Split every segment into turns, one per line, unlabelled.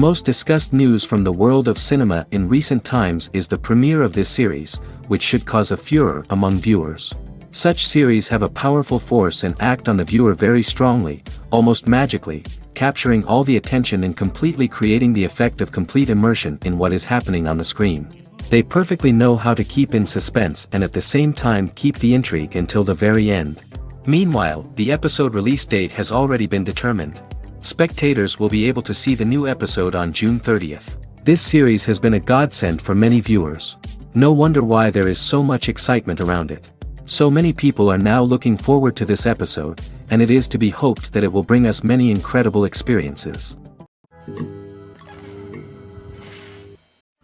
most discussed news from the world of cinema in recent times is the premiere of this series, which should cause a furor among viewers. Such series have a powerful force and act on the viewer very strongly, almost magically, capturing all the attention and completely creating the effect of complete immersion in what is happening on the screen. They perfectly know how to keep in suspense and at the same time keep the intrigue until the very end. Meanwhile, the episode release date has already been determined. Spectators will be able to see the new episode on June 30th. This series has been a godsend for many viewers. No wonder why there is so much excitement around it. So many people are now looking forward to this episode, and it is to be hoped that it will bring us many incredible experiences.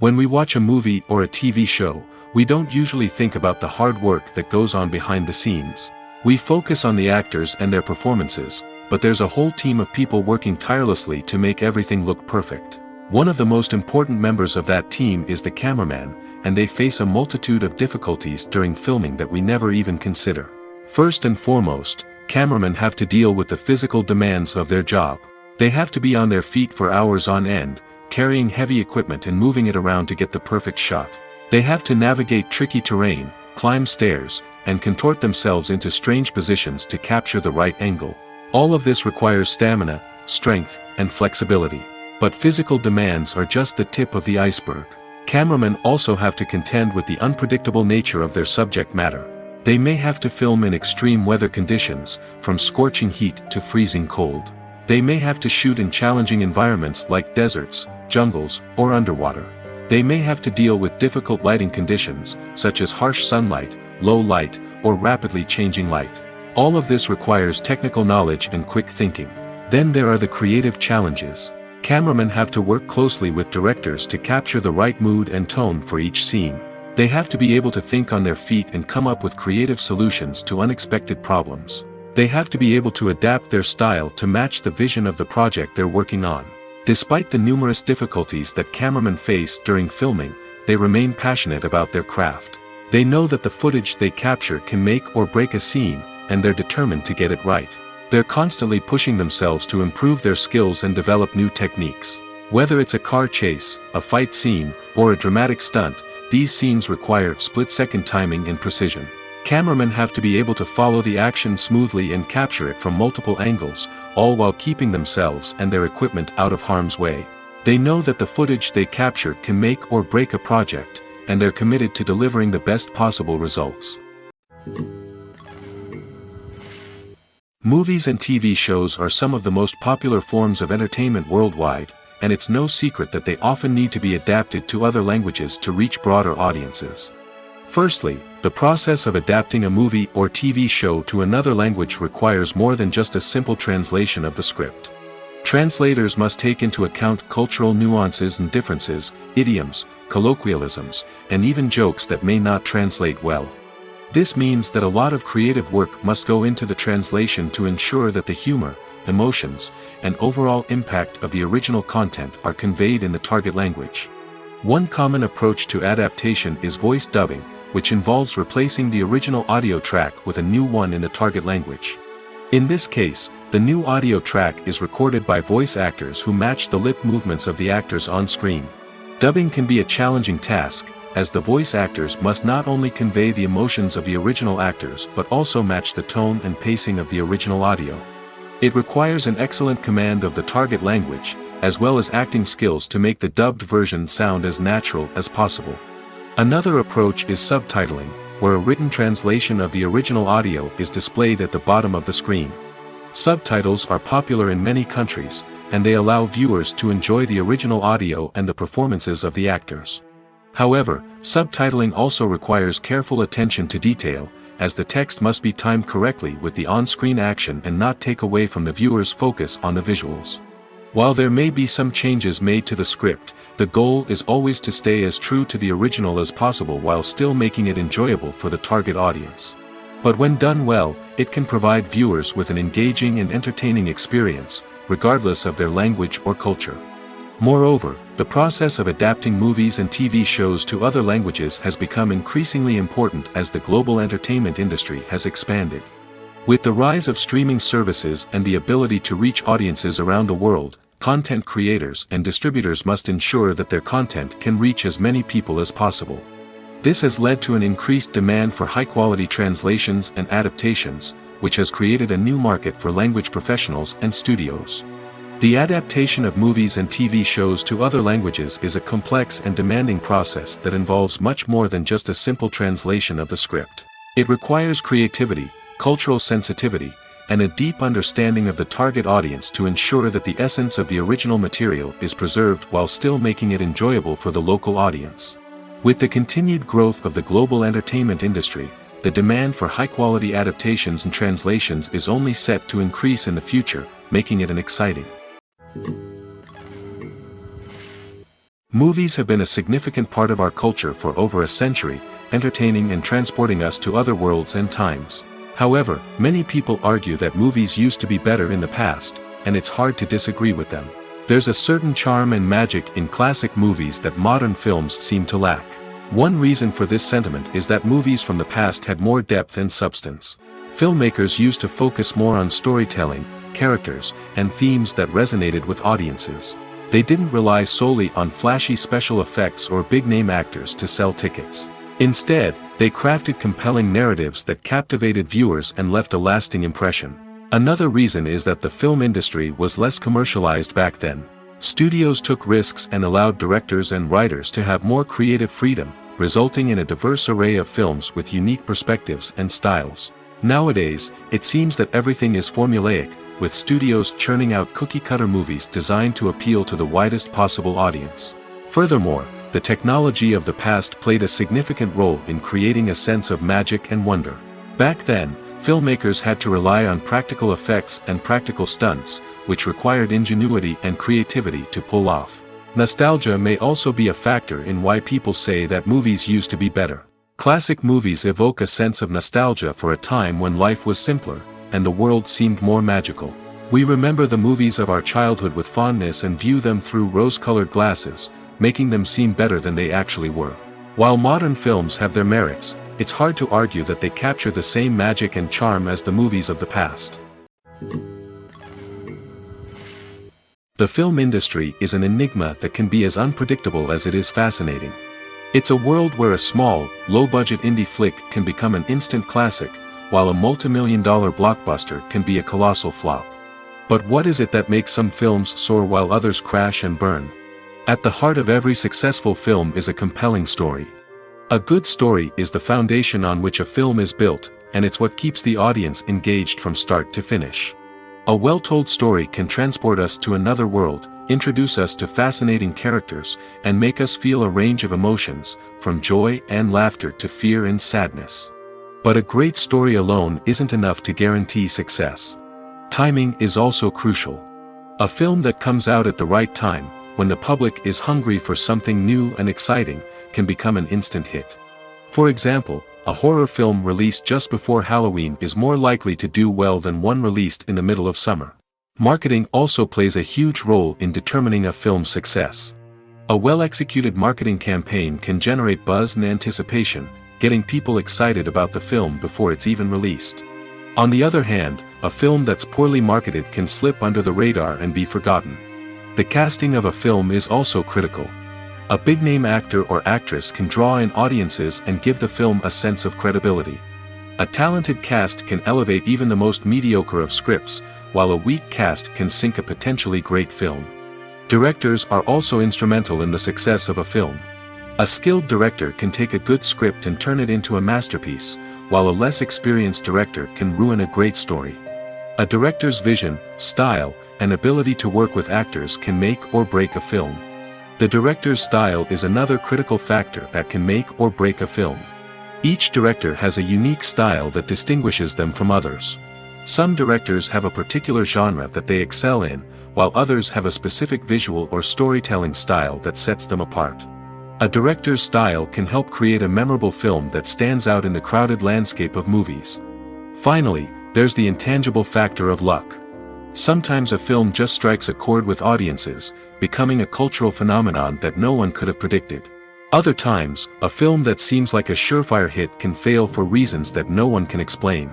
When we watch a movie or a TV show, we don't usually think about the hard work that goes on behind the scenes. We focus on the actors and their performances, but there's a whole team of people working tirelessly to make everything look perfect. One of the most important members of that team is the cameraman, and they face a multitude of difficulties during filming that we never even consider. First and foremost, cameramen have to deal with the physical demands of their job. They have to be on their feet for hours on end, carrying heavy equipment and moving it around to get the perfect shot. They have to navigate tricky terrain, climb stairs, and contort themselves into strange positions to capture the right angle. All of this requires stamina, strength, and flexibility. But physical demands are just the tip of the iceberg. Cameramen also have to contend with the unpredictable nature of their subject matter. They may have to film in extreme weather conditions, from scorching heat to freezing cold. They may have to shoot in challenging environments like deserts, jungles, or underwater. They may have to deal with difficult lighting conditions, such as harsh sunlight, low light, or rapidly changing light. All of this requires technical knowledge and quick thinking. Then there are the creative challenges. Cameramen have to work closely with directors to capture the right mood and tone for each scene. They have to be able to think on their feet and come up with creative solutions to unexpected problems. They have to be able to adapt their style to match the vision of the project they're working on. Despite the numerous difficulties that cameramen face during filming, they remain passionate about their craft. They know that the footage they capture can make or break a scene, and they're determined to get it right. They're constantly pushing themselves to improve their skills and develop new techniques. Whether it's a car chase, a fight scene, or a dramatic stunt, these scenes require split-second timing and precision. Cameramen have to be able to follow the action smoothly and capture it from multiple angles, all while keeping themselves and their equipment out of harm's way. They know that the footage they capture can make or break a project, and they're committed to delivering the best possible results. Movies and TV shows are some of the most popular forms of entertainment worldwide, and it's no secret that they often need to be adapted to other languages to reach broader audiences. Firstly, the process of adapting a movie or TV show to another language requires more than just a simple translation of the script. Translators must take into account cultural nuances and differences, idioms, colloquialisms, and even jokes that may not translate well. This means that a lot of creative work must go into the translation to ensure that the humor, emotions, and overall impact of the original content are conveyed in the target language. One common approach to adaptation is voice dubbing, which involves replacing the original audio track with a new one in the target language. In this case, the new audio track is recorded by voice actors who match the lip movements of the actors on screen. Dubbing can be a challenging task, as the voice actors must not only convey the emotions of the original actors but also match the tone and pacing of the original audio. It requires an excellent command of the target language, as well as acting skills to make the dubbed version sound as natural as possible. Another approach is subtitling, where a written translation of the original audio is displayed at the bottom of the screen. Subtitles are popular in many countries, and they allow viewers to enjoy the original audio and the performances of the actors. However, subtitling also requires careful attention to detail, as the text must be timed correctly with the on-screen action and not take away from the viewer's focus on the visuals. While there may be some changes made to the script, the goal is always to stay as true to the original as possible while still making it enjoyable for the target audience. But when done well, it can provide viewers with an engaging and entertaining experience, regardless of their language or culture. Moreover, the process of adapting movies and TV shows to other languages has become increasingly important as the global entertainment industry has expanded. With the rise of streaming services and the ability to reach audiences around the world, content creators and distributors must ensure that their content can reach as many people as possible. This has led to an increased demand for high-quality translations and adaptations, which has created a new market for language professionals and studios. The adaptation of movies and TV shows to other languages is a complex and demanding process that involves much more than just a simple translation of the script. It requires creativity, cultural sensitivity, and a deep understanding of the target audience to ensure that the essence of the original material is preserved while still making it enjoyable for the local audience. With the continued growth of the global entertainment industry, the demand for high-quality adaptations and translations is only set to increase in the future, making it exciting. Movies have been a significant part of our culture for over a century, entertaining and transporting us to other worlds and times. However, many people argue that movies used to be better in the past, and it's hard to disagree with them. There's a certain charm and magic in classic movies that modern films seem to lack. One reason for this sentiment is that movies from the past had more depth and substance. Filmmakers used to focus more on storytelling, characters, and themes that resonated with audiences. They didn't rely solely on flashy special effects or big-name actors to sell tickets. Instead, they crafted compelling narratives that captivated viewers and left a lasting impression. Another reason is that the film industry was less commercialized back then. Studios took risks and allowed directors and writers to have more creative freedom, resulting in a diverse array of films with unique perspectives and styles. Nowadays, it seems that everything is formulaic, with studios churning out cookie-cutter movies designed to appeal to the widest possible audience. Furthermore, the technology of the past played a significant role in creating a sense of magic and wonder. Back then, filmmakers had to rely on practical effects and practical stunts, which required ingenuity and creativity to pull off. Nostalgia may also be a factor in why people say that movies used to be better. Classic movies evoke a sense of nostalgia for a time when life was simpler, and the world seemed more magical. We remember the movies of our childhood with fondness and view them through rose-colored glasses, making them seem better than they actually were. While modern films have their merits, it's hard to argue that they capture the same magic and charm as the movies of the past. The film industry is an enigma that can be as unpredictable as it is fascinating. It's a world where a small, low-budget indie flick can become an instant classic, while a multi-million-dollar blockbuster can be a colossal flop. But what is it that makes some films soar while others crash and burn? At the heart of every successful film is a compelling story. A good story is the foundation on which a film is built, and it's what keeps the audience engaged from start to finish. A well-told story can transport us to another world, introduce us to fascinating characters, and make us feel a range of emotions, from joy and laughter to fear and sadness. But a great story alone isn't enough to guarantee success. Timing is also crucial. A film that comes out at the right time, when the public is hungry for something new and exciting, can become an instant hit. For example, a horror film released just before Halloween is more likely to do well than one released in the middle of summer. Marketing also plays a huge role in determining a film's success. A well-executed marketing campaign can generate buzz and anticipation, getting people excited about the film before it's even released. On the other hand, a film that's poorly marketed can slip under the radar and be forgotten. The casting of a film is also critical. A big-name actor or actress can draw in audiences and give the film a sense of credibility. A talented cast can elevate even the most mediocre of scripts, while a weak cast can sink a potentially great film. Directors are also instrumental in the success of a film. A skilled director can take a good script and turn it into a masterpiece, while a less experienced director can ruin a great story. A director's vision, style, and ability to work with actors can make or break a film. The director's style is another critical factor that can make or break a film. Each director has a unique style that distinguishes them from others. Some directors have a particular genre that they excel in, while others have a specific visual or storytelling style that sets them apart. A director's style can help create a memorable film that stands out in the crowded landscape of movies. Finally, there's the intangible factor of luck. Sometimes a film just strikes a chord with audiences, becoming a cultural phenomenon that no one could have predicted. Other times, a film that seems like a surefire hit can fail for reasons that no one can explain.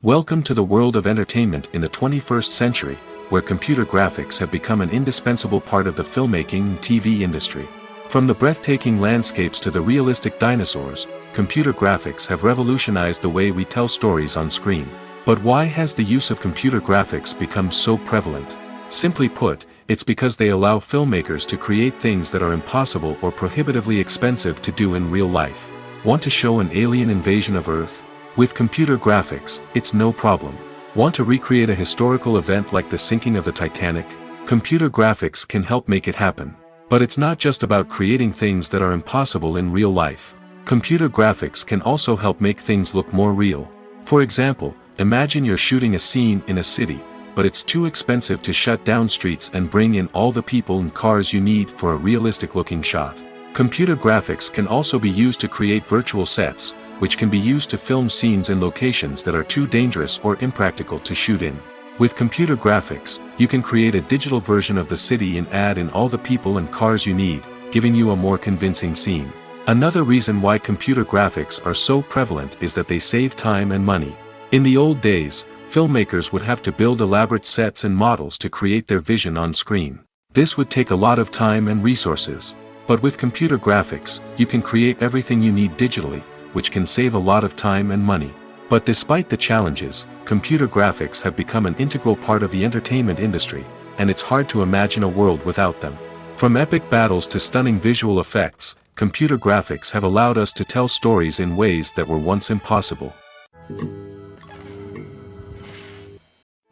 Welcome to the world of entertainment in the 21st century, where computer graphics have become an indispensable part of the filmmaking and TV industry. From the breathtaking landscapes to the realistic dinosaurs, computer graphics have revolutionized the way we tell stories on screen. But why has the use of computer graphics become so prevalent? Simply put, it's because they allow filmmakers to create things that are impossible or prohibitively expensive to do in real life. Want to show an alien invasion of Earth? With computer graphics, it's no problem. Want to recreate a historical event like the sinking of the Titanic? Computer graphics can help make it happen. But it's not just about creating things that are impossible in real life. Computer graphics can also help make things look more real. For example, imagine you're shooting a scene in a city, but it's too expensive to shut down streets and bring in all the people and cars you need for a realistic-looking shot. Computer graphics can also be used to create virtual sets, which can be used to film scenes in locations that are too dangerous or impractical to shoot in. With computer graphics, you can create a digital version of the city and add in all the people and cars you need, giving you a more convincing scene. Another reason why computer graphics are so prevalent is that they save time and money. In the old days, filmmakers would have to build elaborate sets and models to create their vision on screen. This would take a lot of time and resources. But with computer graphics, you can create everything you need digitally, which can save a lot of time and money. But despite the challenges, computer graphics have become an integral part of the entertainment industry, and it's hard to imagine a world without them. From epic battles to stunning visual effects, computer graphics have allowed us to tell stories in ways that were once impossible.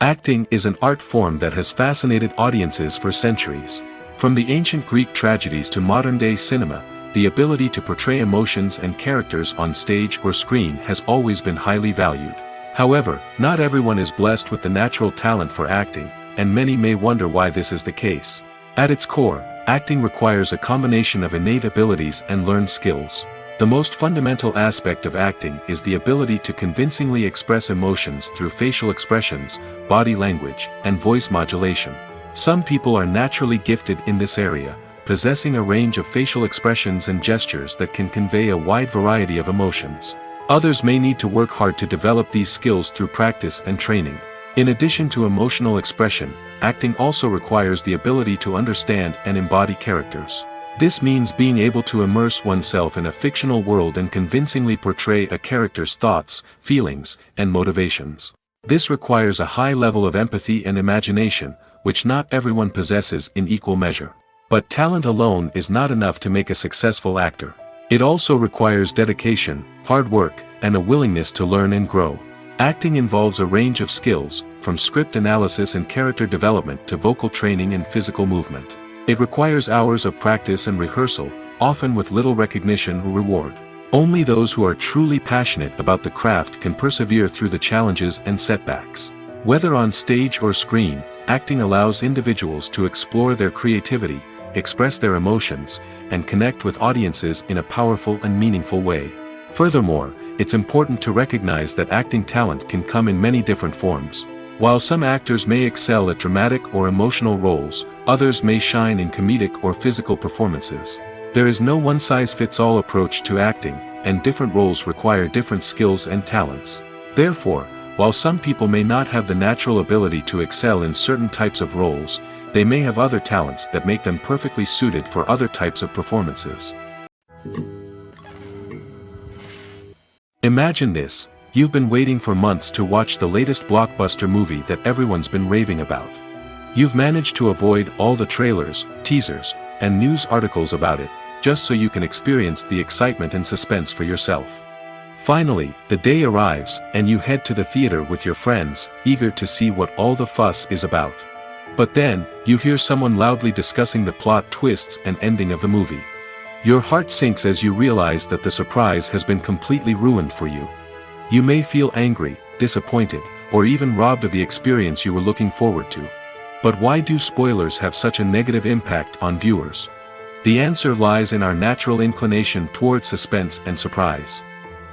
Acting is an art form that has fascinated audiences for centuries. From the ancient Greek tragedies to modern-day cinema, the ability to portray emotions and characters on stage or screen has always been highly valued. However, not everyone is blessed with the natural talent for acting, and many may wonder why this is the case. At its core, acting requires a combination of innate abilities and learned skills. The most fundamental aspect of acting is the ability to convincingly express emotions through facial expressions, body language, and voice modulation. Some people are naturally gifted in this area, possessing a range of facial expressions and gestures that can convey a wide variety of emotions. Others may need to work hard to develop these skills through practice and training. In addition to emotional expression, acting also requires the ability to understand and embody characters. This means being able to immerse oneself in a fictional world and convincingly portray a character's thoughts, feelings, and motivations. This requires a high level of empathy and imagination, which not everyone possesses in equal measure. But talent alone is not enough to make a successful actor. It also requires dedication, hard work, and a willingness to learn and grow. Acting involves a range of skills, from script analysis and character development to vocal training and physical movement. It requires hours of practice and rehearsal, often with little recognition or reward. Only those who are truly passionate about the craft can persevere through the challenges and setbacks. Whether on stage or screen, acting allows individuals to explore their creativity, express their emotions, and connect with audiences in a powerful and meaningful way. Furthermore, it's important to recognize that acting talent can come in many different forms. While some actors may excel at dramatic or emotional roles, others may shine in comedic or physical performances. There is no one-size-fits-all approach to acting, and different roles require different skills and talents. Therefore, while some people may not have the natural ability to excel in certain types of roles, they may have other talents that make them perfectly suited for other types of performances. Imagine this: you've been waiting for months to watch the latest blockbuster movie that everyone's been raving about. You've managed to avoid all the trailers, teasers, and news articles about it, just so you can experience the excitement and suspense for yourself. Finally, the day arrives, and you head to the theater with your friends, eager to see what all the fuss is about. But then, you hear someone loudly discussing the plot twists and ending of the movie. Your heart sinks as you realize that the surprise has been completely ruined for you. You may feel angry, disappointed, or even robbed of the experience you were looking forward to. But why do spoilers have such a negative impact on viewers? The answer lies in our natural inclination toward suspense and surprise.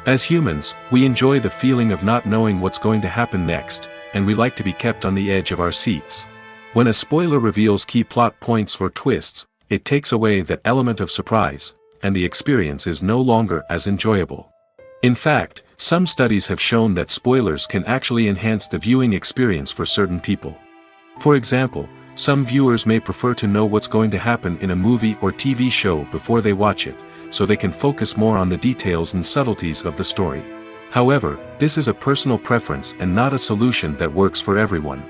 As humans, we enjoy the feeling of not knowing what's going to happen next, and we like to be kept on the edge of our seats. When a spoiler reveals key plot points or twists, it takes away that element of surprise, and the experience is no longer as enjoyable. In fact, Some studies have shown that spoilers can actually enhance the viewing experience for certain people. For example, some viewers may prefer to know what's going to happen in a movie or TV show before they watch it, so they can focus more on the details and subtleties of the story. However, this is a personal preference and not a solution that works for everyone.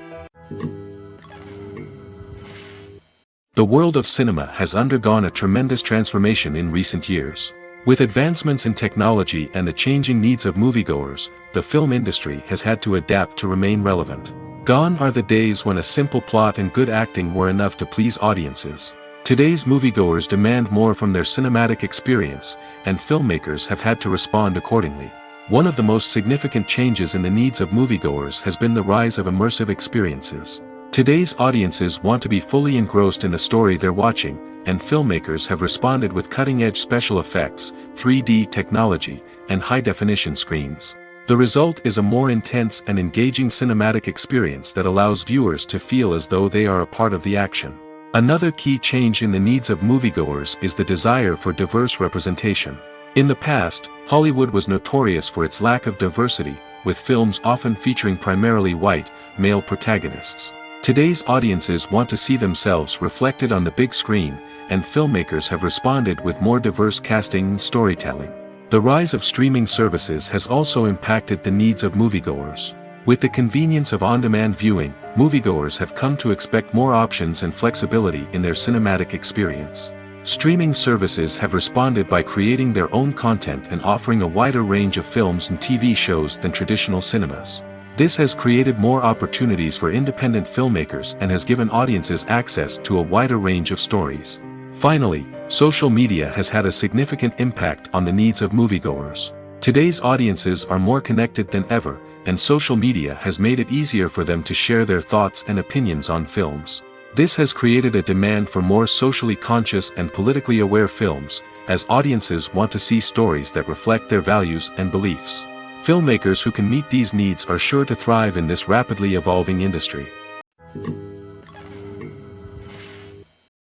The world of cinema has undergone a tremendous transformation in recent years. With advancements in technology and the changing needs of moviegoers, the film industry has had to adapt to remain relevant. Gone are the days when a simple plot and good acting were enough to please audiences. Today's moviegoers demand more from their cinematic experience, and filmmakers have had to respond accordingly. One of the most significant changes in the needs of moviegoers has been the rise of immersive experiences. Today's audiences want to be fully engrossed in the story they're watching, and filmmakers have responded with cutting-edge special effects, 3D technology, and high-definition screens. The result is a more intense and engaging cinematic experience that allows viewers to feel as though they are a part of the action. Another key change in the needs of moviegoers is the desire for diverse representation. In the past, Hollywood was notorious for its lack of diversity, with films often featuring primarily white, male protagonists. Today's audiences want to see themselves reflected on the big screen, and filmmakers have responded with more diverse casting and storytelling. The rise of streaming services has also impacted the needs of moviegoers. With the convenience of on-demand viewing, moviegoers have come to expect more options and flexibility in their cinematic experience. Streaming services have responded by creating their own content and offering a wider range of films and TV shows than traditional cinemas. This has created more opportunities for independent filmmakers and has given audiences access to a wider range of stories. Finally, social media has had a significant impact on the needs of moviegoers. Today's audiences are more connected than ever, and social media has made it easier for them to share their thoughts and opinions on films. This has created a demand for more socially conscious and politically aware films, as audiences want to see stories that reflect their values and beliefs. Filmmakers who can meet these needs are sure to thrive in this rapidly evolving industry.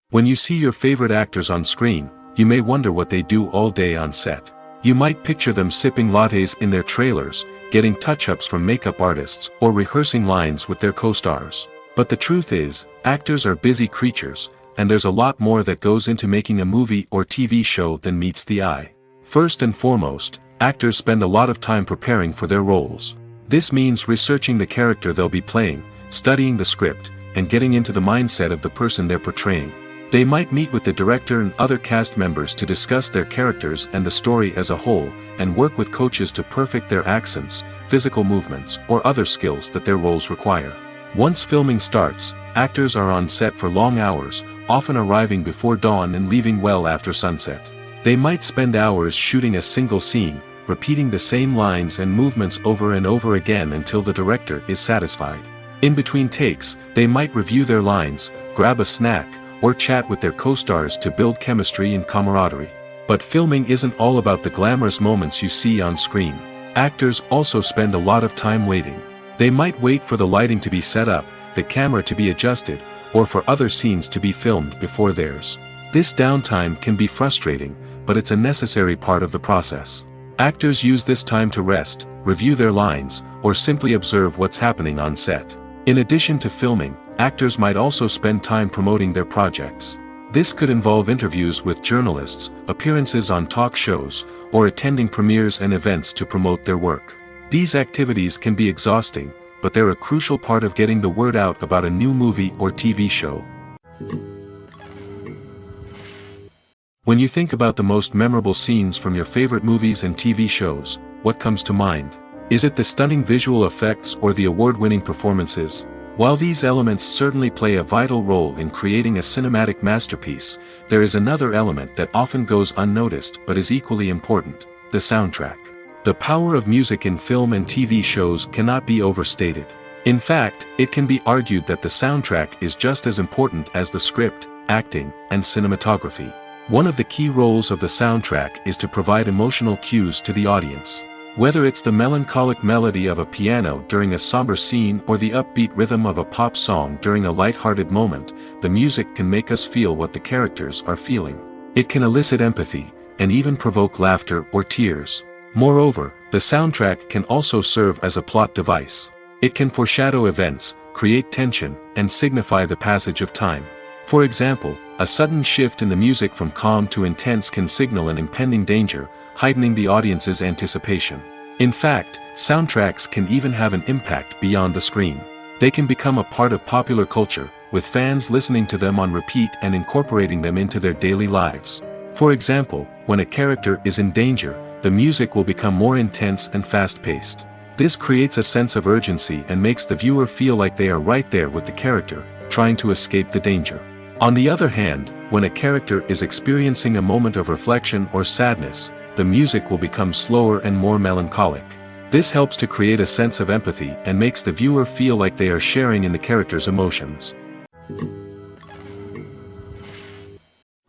When you see your favorite actors on screen, you may wonder what they do all day on set. You might picture them sipping lattes in their trailers, getting touch-ups from makeup artists, or rehearsing lines with their co-stars. But the truth is, actors are busy creatures, and there's a lot more that goes into making a movie or TV show than meets the eye. First and foremost, actors spend a lot of time preparing for their roles. This means researching the character they'll be playing, studying the script, and getting into the mindset of the person they're portraying. They might meet with the director and other cast members to discuss their characters and the story as a whole, and work with coaches to perfect their accents, physical movements, or other skills that their roles require. Once filming starts, actors are on set for long hours, often arriving before dawn and leaving well after sunset. They might spend hours shooting a single scene, repeating the same lines and movements over and over again until the director is satisfied. In between takes, they might review their lines, grab a snack, or chat with their co-stars to build chemistry and camaraderie. But filming isn't all about the glamorous moments you see on screen. Actors also spend a lot of time waiting. They might wait for the lighting to be set up, the camera to be adjusted, or for other scenes to be filmed before theirs. This downtime can be frustrating, but it's a necessary part of the process. Actors use this time to rest, review their lines, or simply observe what's happening on set. In addition to filming, actors might also spend time promoting their projects. This could involve interviews with journalists, appearances on talk shows, or attending premieres and events to promote their work. These activities can be exhausting, but they're a crucial part of getting the word out about a new movie or TV show. When you think about the most memorable scenes from your favorite movies and TV shows, what comes to mind? Is it the stunning visual effects or the award-winning performances? While these elements certainly play a vital role in creating a cinematic masterpiece, there is another element that often goes unnoticed but is equally important: the soundtrack. The power of music in film and TV shows cannot be overstated. In fact, it can be argued that the soundtrack is just as important as the script, acting, and cinematography. One of the key roles of the soundtrack is to provide emotional cues to the audience. Whether it's the melancholic melody of a piano during a somber scene or the upbeat rhythm of a pop song during a light-hearted moment, the music can make us feel what the characters are feeling. It can elicit empathy, and even provoke laughter or tears. Moreover, The soundtrack can also serve as a plot device. It can foreshadow events, create tension, and signify the passage of time. For example, a sudden shift in the music from calm to intense can signal an impending danger, heightening the audience's anticipation. In fact, soundtracks can even have an impact beyond the screen. They can become a part of popular culture, with fans listening to them on repeat and incorporating them into their daily lives. For example, when a character is in danger, the music will become more intense and fast-paced. This creates a sense of urgency and makes the viewer feel like they are right there with the character, trying to escape the danger. On the other hand, when a character is experiencing a moment of reflection or sadness, the music will become slower and more melancholic. This helps to create a sense of empathy and makes the viewer feel like they are sharing in the character's emotions.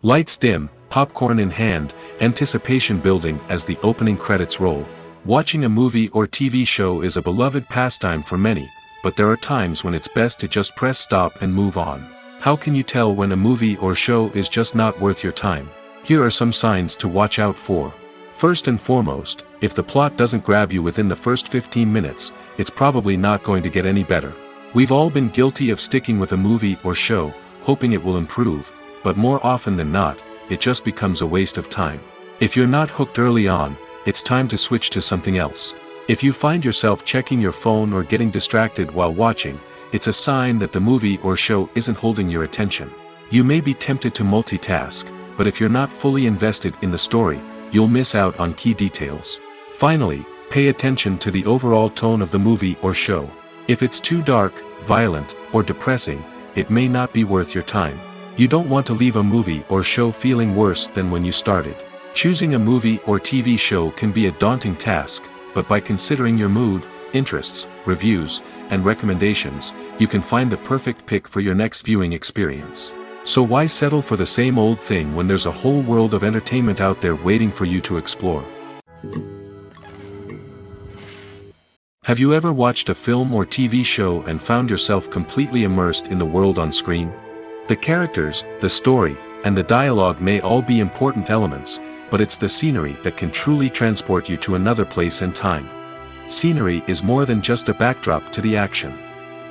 Lights dim, popcorn in hand, anticipation building as the opening credits roll. Watching a movie or TV show is a beloved pastime for many, but there are times when it's best to just press stop and move on. How can you tell when a movie or show is just not worth your time? Here are some signs to watch out for. First and foremost, if the plot doesn't grab you within the first 15 minutes, it's probably not going to get any better. We've all been guilty of sticking with a movie or show, hoping it will improve, but more often than not, it just becomes a waste of time. If you're not hooked early on, it's time to switch to something else. If you find yourself checking your phone or getting distracted while watching, it's a sign that the movie or show isn't holding your attention. You may be tempted to multitask, but if you're not fully invested in the story, you'll miss out on key details. Finally, pay attention to the overall tone of the movie or show. If it's too dark, violent, or depressing, it may not be worth your time. You don't want to leave a movie or show feeling worse than when you started. Choosing a movie or TV show can be a daunting task, but by considering your mood, interests, reviews, and recommendations, you can find the perfect pick for your next viewing experience. So why settle for the same old thing when there's a whole world of entertainment out there waiting for you to explore? Have you ever watched a film or TV show and found yourself completely immersed in the world on screen? The characters, the story, and the dialogue may all be important elements, but it's the scenery that can truly transport you to another place and time. Scenery is more than just a backdrop to the action.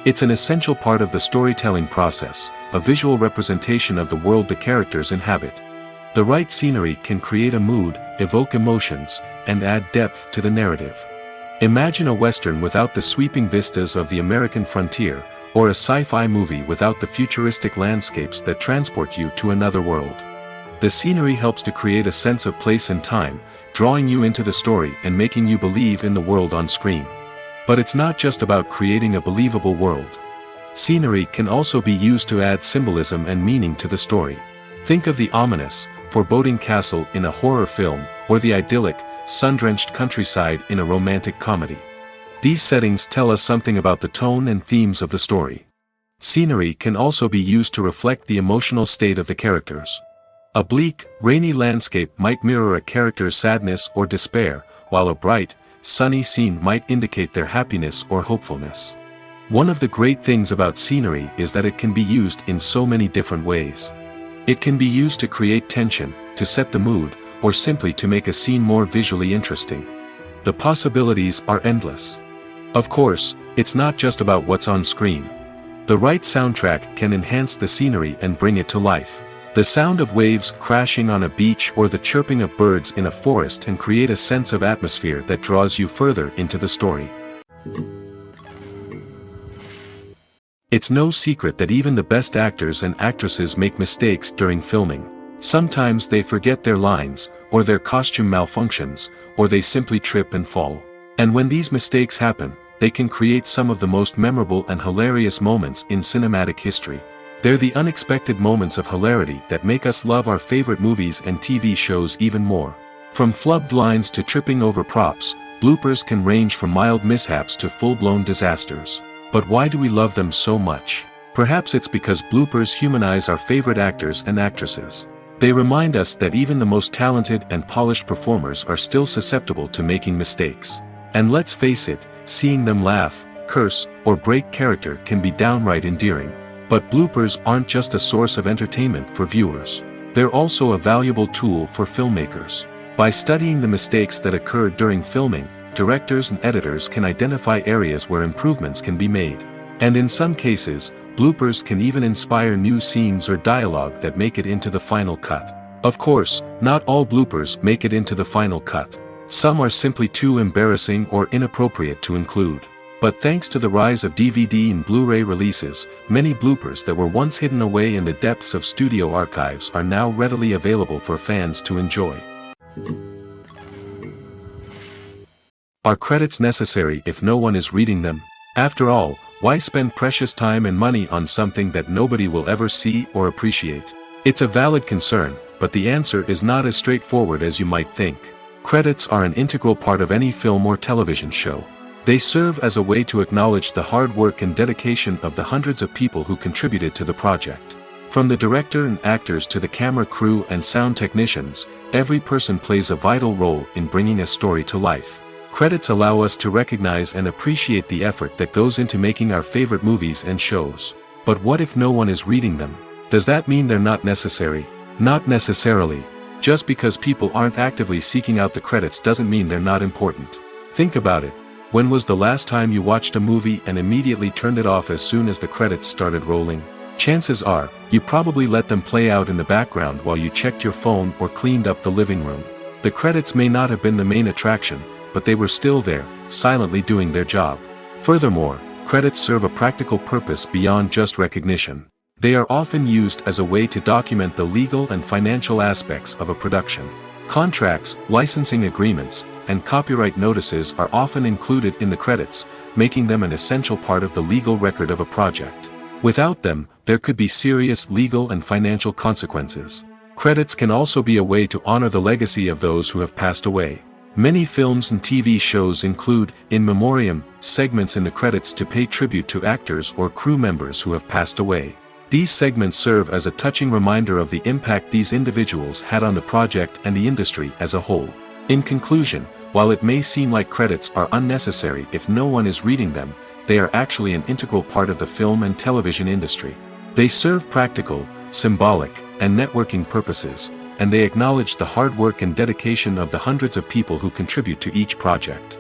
It's an essential part of the storytelling process, a visual representation of the world the characters inhabit. The right scenery can create a mood, evoke emotions, and add depth to the narrative. Imagine a Western without the sweeping vistas of the American frontier, or a sci-fi movie without the futuristic landscapes that transport you to another world. The scenery helps to create a sense of place and time, drawing you into the story and making you believe in the world on screen. But it's not just about creating a believable world. Scenery can also be used to add symbolism and meaning to the story. Think of the ominous, foreboding castle in a horror film, or the idyllic, sun-drenched countryside in a romantic comedy. These settings tell us something about the tone and themes of the story. Scenery can also be used to reflect the emotional state of the characters. A bleak, rainy landscape might mirror a character's sadness or despair, while a bright, sunny scene might indicate their happiness or hopefulness. One of the great things about scenery is that it can be used in so many different ways. It can be used to create tension, to set the mood, or simply to make a scene more visually interesting. The possibilities are endless. Of course, it's not just about what's on screen. The right soundtrack can enhance the scenery and bring it to life. The sound of waves crashing on a beach or the chirping of birds in a forest can create a sense of atmosphere that draws you further into the story. It's no secret that even the best actors and actresses make mistakes during filming. Sometimes they forget their lines, or their costume malfunctions, or they simply trip and fall. And when these mistakes happen, they can create some of the most memorable and hilarious moments in cinematic history. They're the unexpected moments of hilarity that make us love our favorite movies and TV shows even more. From flubbed lines to tripping over props, bloopers can range from mild mishaps to full-blown disasters. But why do we love them so much? Perhaps it's because bloopers humanize our favorite actors and actresses. They remind us that even the most talented and polished performers are still susceptible to making mistakes. And let's face it, seeing them laugh, curse, or break character can be downright endearing. But bloopers aren't just a source of entertainment for viewers. They're also a valuable tool for filmmakers. By studying the mistakes that occurred during filming, directors and editors can identify areas where improvements can be made. And in some cases, bloopers can even inspire new scenes or dialogue that make it into the final cut. Of course, not all bloopers make it into the final cut. Some are simply too embarrassing or inappropriate to include. But thanks to the rise of DVD and Blu-ray releases, many bloopers that were once hidden away in the depths of studio archives are now readily available for fans to enjoy. Are credits necessary if no one is reading them? After all, why spend precious time and money on something that nobody will ever see or appreciate? It's a valid concern, but the answer is not as straightforward as you might think. Credits are an integral part of any film or television show. They serve as a way to acknowledge the hard work and dedication of the hundreds of people who contributed to the project. From the director and actors to the camera crew and sound technicians, every person plays a vital role in bringing a story to life. Credits allow us to recognize and appreciate the effort that goes into making our favorite movies and shows. But what if no one is reading them? Does that mean they're not necessary? Not necessarily. Just because people aren't actively seeking out the credits doesn't mean they're not important. Think about it. When was the last time you watched a movie and immediately turned it off as soon as the credits started rolling? Chances are, you probably let them play out in the background while you checked your phone or cleaned up the living room. The credits may not have been the main attraction, but they were still there, silently doing their job. Furthermore, credits serve a practical purpose beyond just recognition. They are often used as a way to document the legal and financial aspects of a production. Contracts, licensing agreements, and copyright notices are often included in the credits, making them an essential part of the legal record of a project. Without them, there could be serious legal and financial consequences. Credits can also be a way to honor the legacy of those who have passed away. Many films and TV shows include, in memoriam, segments in the credits to pay tribute to actors or crew members who have passed away. These segments serve as a touching reminder of the impact these individuals had on the project and the industry as a whole. In conclusion, while it may seem like credits are unnecessary if no one is reading them, they are actually an integral part of the film and television industry. They serve practical, symbolic, and networking purposes, and they acknowledge the hard work and dedication of the hundreds of people who contribute to each project.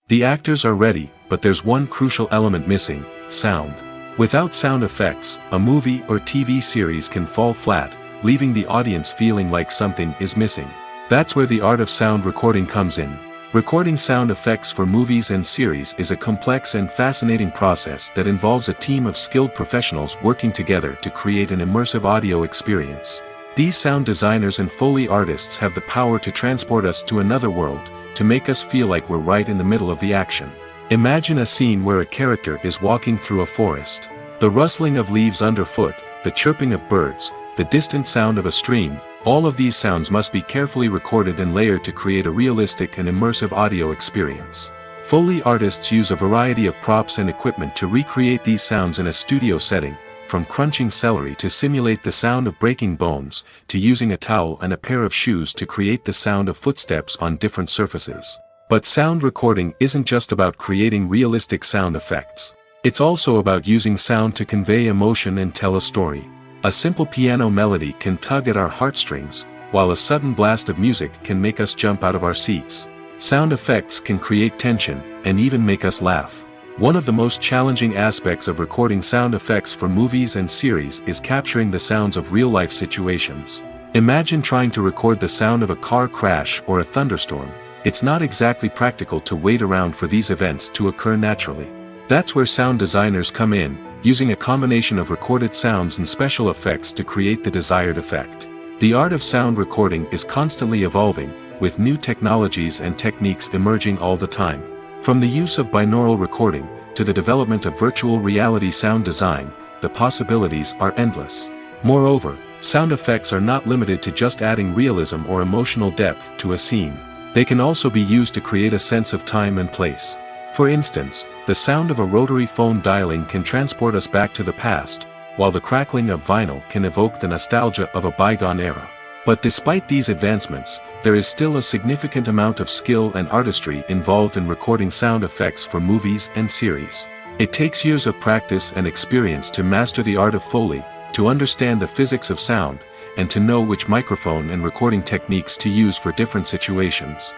The actors are ready, but there's one crucial element missing: sound. Without sound effects, a movie or TV series can fall flat, leaving the audience feeling like something is missing. That's where the art of sound recording comes in. Recording sound effects for movies and series is a complex and fascinating process that involves a team of skilled professionals working together to create an immersive audio experience. These sound designers and Foley artists have the power to transport us to another world, to make us feel like we're right in the middle of the action. Imagine a scene where a character is walking through a forest. The rustling of leaves underfoot, the chirping of birds, the distant sound of a stream, all of these sounds must be carefully recorded and layered to create a realistic and immersive audio experience. Foley artists use a variety of props and equipment to recreate these sounds in a studio setting, from crunching celery to simulate the sound of breaking bones, to using a towel and a pair of shoes to create the sound of footsteps on different surfaces. But sound recording isn't just about creating realistic sound effects. It's also about using sound to convey emotion and tell a story. A simple piano melody can tug at our heartstrings, while a sudden blast of music can make us jump out of our seats. Sound effects can create tension, and even make us laugh. One of the most challenging aspects of recording sound effects for movies and series is capturing the sounds of real-life situations. Imagine trying to record the sound of a car crash or a thunderstorm. It's not exactly practical to wait around for these events to occur naturally. That's where sound designers come in, using a combination of recorded sounds and special effects to create the desired effect. The art of sound recording is constantly evolving, with new technologies and techniques emerging all the time. From the use of binaural recording, to the development of virtual reality sound design, the possibilities are endless. Moreover, sound effects are not limited to just adding realism or emotional depth to a scene. They can also be used to create a sense of time and place. For instance, the sound of a rotary phone dialing can transport us back to the past, while the crackling of vinyl can evoke the nostalgia of a bygone era. But despite these advancements, there is still a significant amount of skill and artistry involved in recording sound effects for movies and series. It takes years of practice and experience to master the art of Foley, to understand the physics of sound, and to know which microphone and recording techniques to use for different situations.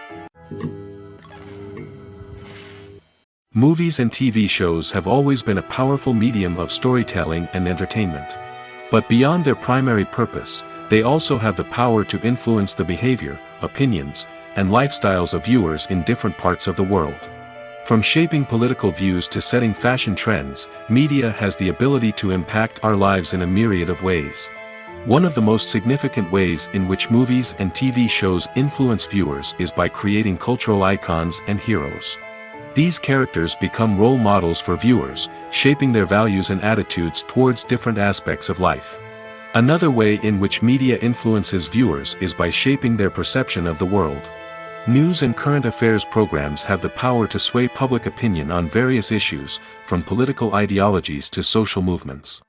Movies and TV shows have always been a powerful medium of storytelling and entertainment. But beyond their primary purpose, they also have the power to influence the behavior, opinions, and lifestyles of viewers in different parts of the world. From shaping political views to setting fashion trends, media has the ability to impact our lives in a myriad of ways. One of the most significant ways in which movies and TV shows influence viewers is by creating cultural icons and heroes. These characters become role models for viewers, shaping their values and attitudes towards different aspects of life. Another way in which media influences viewers is by shaping their perception of the world. News and current affairs programs have the power to sway public opinion on various issues, from political ideologies to social movements.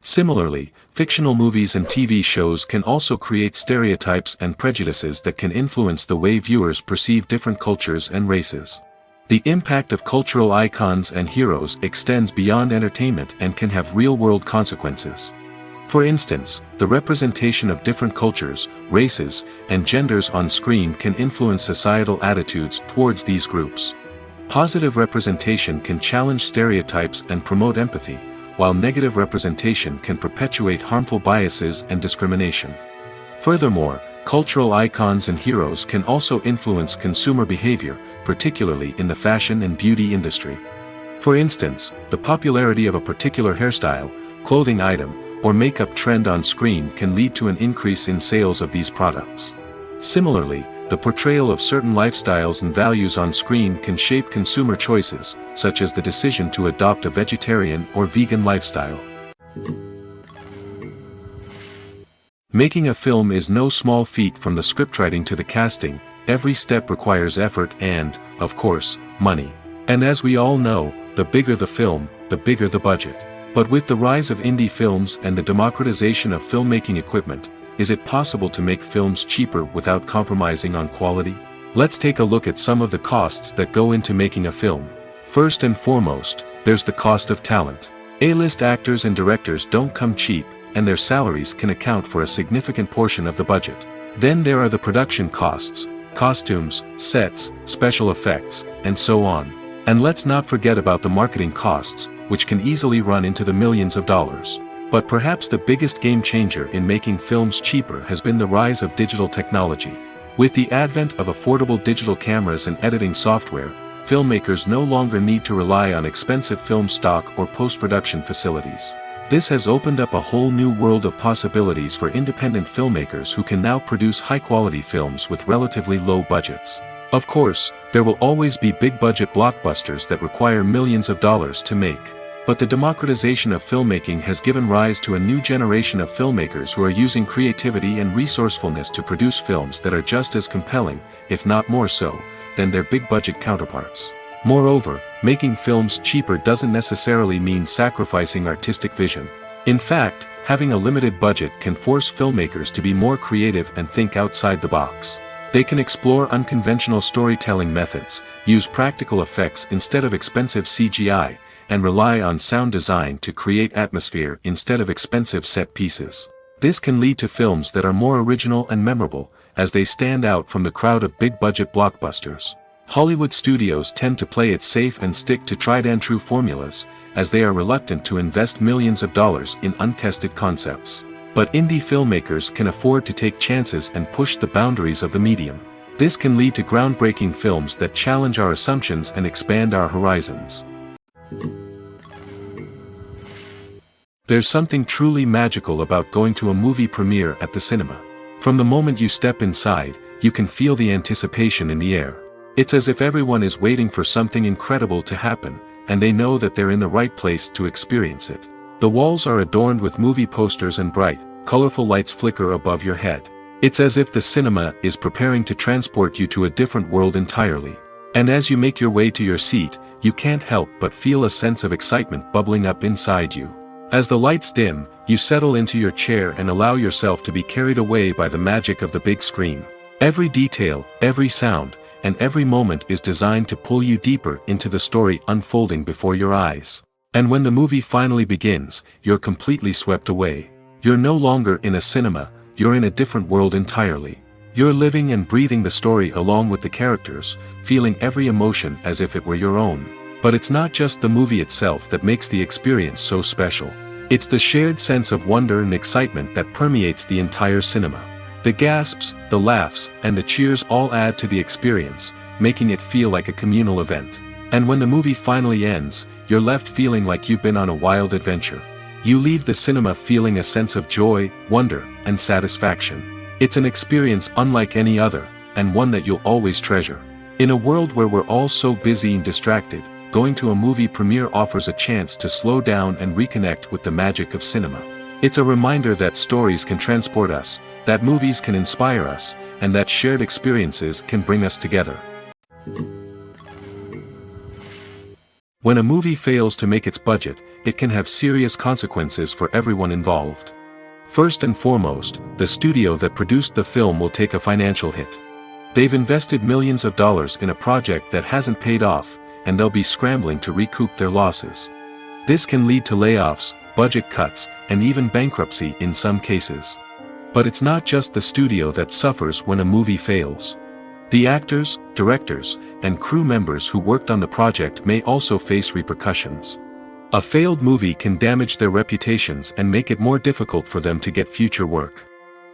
Similarly, fictional movies and TV shows can also create stereotypes and prejudices that can influence the way viewers perceive different cultures and races. The impact of cultural icons and heroes extends beyond entertainment and can have real-world consequences. For instance, the representation of different cultures, races, and genders on screen can influence societal attitudes towards these groups. Positive representation can challenge stereotypes and promote empathy, while negative representation can perpetuate harmful biases and discrimination. Furthermore, cultural icons and heroes can also influence consumer behavior, particularly in the fashion and beauty industry. For instance, the popularity of a particular hairstyle, clothing item, or makeup trend on screen can lead to an increase in sales of these products. Similarly, the portrayal of certain lifestyles and values on screen can shape consumer choices, such as the decision to adopt a vegetarian or vegan lifestyle. Making a film is no small feat. From the scriptwriting to the casting, every step requires effort and, of course, money. And as we all know, the bigger the film, the bigger the budget. But with the rise of indie films and the democratization of filmmaking equipment, is it possible to make films cheaper without compromising on quality? Let's take a look at some of the costs that go into making a film. First and foremost, there's the cost of talent. A-list actors and directors don't come cheap, and their salaries can account for a significant portion of the budget. Then there are the production costs, costumes, sets, special effects, and so on. And let's not forget about the marketing costs, which can easily run into the millions of dollars. But perhaps the biggest game changer in making films cheaper has been the rise of digital technology. With the advent of affordable digital cameras and editing software, filmmakers no longer need to rely on expensive film stock or post-production facilities. This has opened up a whole new world of possibilities for independent filmmakers who can now produce high-quality films with relatively low budgets. Of course, there will always be big-budget blockbusters that require millions of dollars to make. But the democratization of filmmaking has given rise to a new generation of filmmakers who are using creativity and resourcefulness to produce films that are just as compelling, if not more so, than their big-budget counterparts. Moreover, making films cheaper doesn't necessarily mean sacrificing artistic vision. In fact, having a limited budget can force filmmakers to be more creative and think outside the box. They can explore unconventional storytelling methods, use practical effects instead of expensive CGI, and rely on sound design to create atmosphere instead of expensive set pieces. This can lead to films that are more original and memorable, as they stand out from the crowd of big-budget blockbusters. Hollywood studios tend to play it safe and stick to tried-and-true formulas, as they are reluctant to invest millions of dollars in untested concepts. But indie filmmakers can afford to take chances and push the boundaries of the medium. This can lead to groundbreaking films that challenge our assumptions and expand our horizons. There's something truly magical about going to a movie premiere at the cinema. From the moment you step inside, you can feel the anticipation in the air. It's as if everyone is waiting for something incredible to happen, and they know that they're in the right place to experience it. The walls are adorned with movie posters and bright, colorful lights flicker above your head. It's as if the cinema is preparing to transport you to a different world entirely. And as you make your way to your seat, you can't help but feel a sense of excitement bubbling up inside you. As the lights dim, you settle into your chair and allow yourself to be carried away by the magic of the big screen. Every detail, every sound, and every moment is designed to pull you deeper into the story unfolding before your eyes. And when the movie finally begins, you're completely swept away. You're no longer in a cinema, you're in a different world entirely. You're living and breathing the story along with the characters, feeling every emotion as if it were your own. But it's not just the movie itself that makes the experience so special. It's the shared sense of wonder and excitement that permeates the entire cinema. The gasps, the laughs, and the cheers all add to the experience, making it feel like a communal event. And when the movie finally ends, you're left feeling like you've been on a wild adventure. You leave the cinema feeling a sense of joy, wonder, and satisfaction. It's an experience unlike any other, and one that you'll always treasure. In a world where we're all so busy and distracted, going to a movie premiere offers a chance to slow down and reconnect with the magic of cinema. It's a reminder that stories can transport us, that movies can inspire us, and that shared experiences can bring us together. When a movie fails to make its budget, it can have serious consequences for everyone involved. First and foremost, the studio that produced the film will take a financial hit. They've invested millions of dollars in a project that hasn't paid off, and they'll be scrambling to recoup their losses. This can lead to layoffs, budget cuts, and even bankruptcy in some cases. But it's not just the studio that suffers when a movie fails. The actors, directors, and crew members who worked on the project may also face repercussions. A failed movie can damage their reputations and make it more difficult for them to get future work.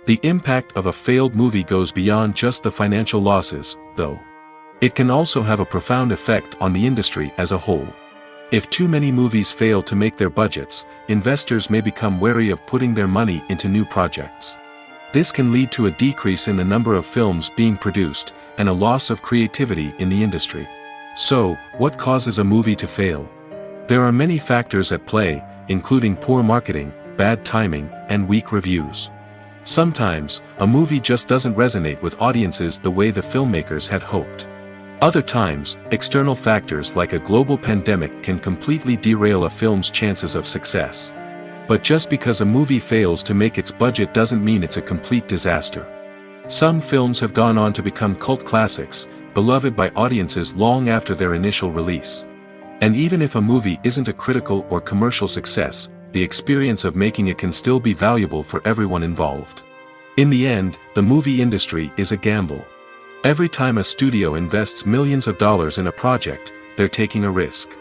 The impact of a failed movie goes beyond just the financial losses, though. It can also have a profound effect on the industry as a whole. If too many movies fail to make their budgets, investors may become wary of putting their money into new projects. This can lead to a decrease in the number of films being produced, and a loss of creativity in the industry. So, what causes a movie to fail? There are many factors at play, including poor marketing, bad timing, and weak reviews. Sometimes, a movie just doesn't resonate with audiences the way the filmmakers had hoped. Other times, external factors like a global pandemic can completely derail a film's chances of success. But just because a movie fails to make its budget doesn't mean it's a complete disaster. Some films have gone on to become cult classics, beloved by audiences long after their initial release. And even if a movie isn't a critical or commercial success, the experience of making it can still be valuable for everyone involved. In the end, the movie industry is a gamble. Every time a studio invests millions of dollars in a project, they're taking a risk.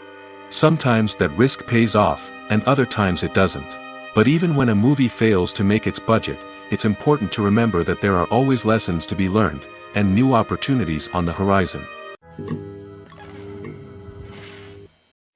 Sometimes that risk pays off, and other times it doesn't. But even when a movie fails to make its budget, it's important to remember that there are always lessons to be learned, and new opportunities on the horizon.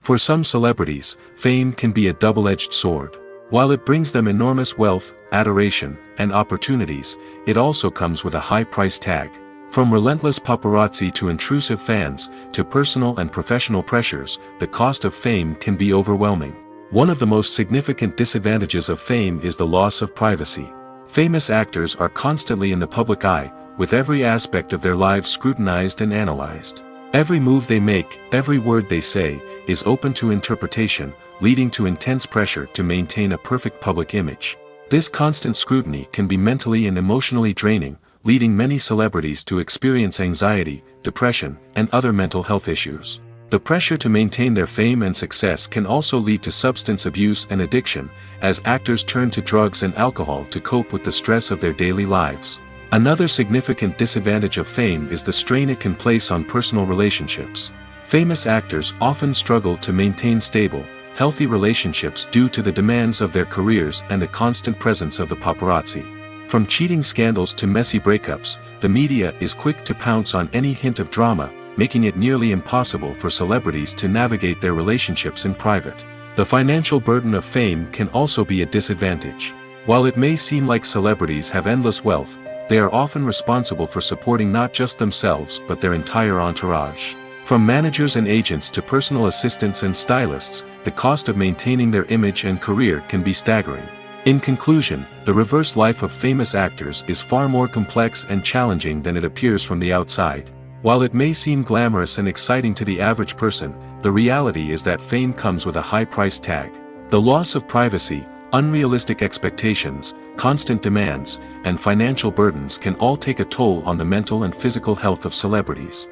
For some celebrities, fame can be a double-edged sword. While it brings them enormous wealth, adoration, and opportunities, it also comes with a high price tag. From relentless paparazzi to intrusive fans, to personal and professional pressures, the cost of fame can be overwhelming. One of the most significant disadvantages of fame is the loss of privacy. Famous actors are constantly in the public eye, with every aspect of their lives scrutinized and analyzed. Every move they make, every word they say, is open to interpretation, leading to intense pressure to maintain a perfect public image. This constant scrutiny can be mentally and emotionally draining, leading many celebrities to experience anxiety, depression, and other mental health issues. The pressure to maintain their fame and success can also lead to substance abuse and addiction, as actors turn to drugs and alcohol to cope with the stress of their daily lives. Another significant disadvantage of fame is the strain it can place on personal relationships. Famous actors often struggle to maintain stable, healthy relationships due to the demands of their careers and the constant presence of the paparazzi. From cheating scandals to messy breakups, the media is quick to pounce on any hint of drama, making it nearly impossible for celebrities to navigate their relationships in private. The financial burden of fame can also be a disadvantage. While it may seem like celebrities have endless wealth, they are often responsible for supporting not just themselves but their entire entourage. From managers and agents to personal assistants and stylists, the cost of maintaining their image and career can be staggering. In conclusion, the reverse life of famous actors is far more complex and challenging than it appears from the outside. While it may seem glamorous and exciting to the average person, the reality is that fame comes with a high price tag. The loss of privacy, unrealistic expectations, constant demands, and financial burdens can all take a toll on the mental and physical health of celebrities.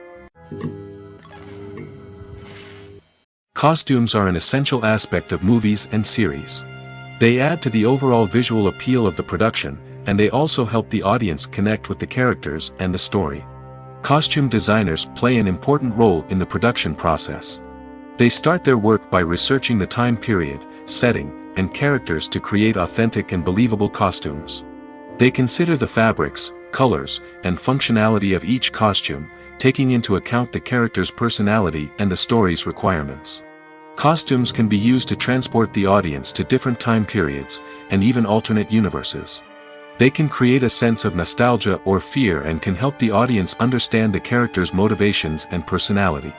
Costumes are an essential aspect of movies and series. They add to the overall visual appeal of the production, and they also help the audience connect with the characters and the story. Costume designers play an important role in the production process. They start their work by researching the time period, setting, and characters to create authentic and believable costumes. They consider the fabrics, colors, and functionality of each costume, taking into account the character's personality and the story's requirements. Costumes can be used to transport the audience to different time periods, and even alternate universes. They can create a sense of nostalgia or fear and can help the audience understand the character's motivations and personality.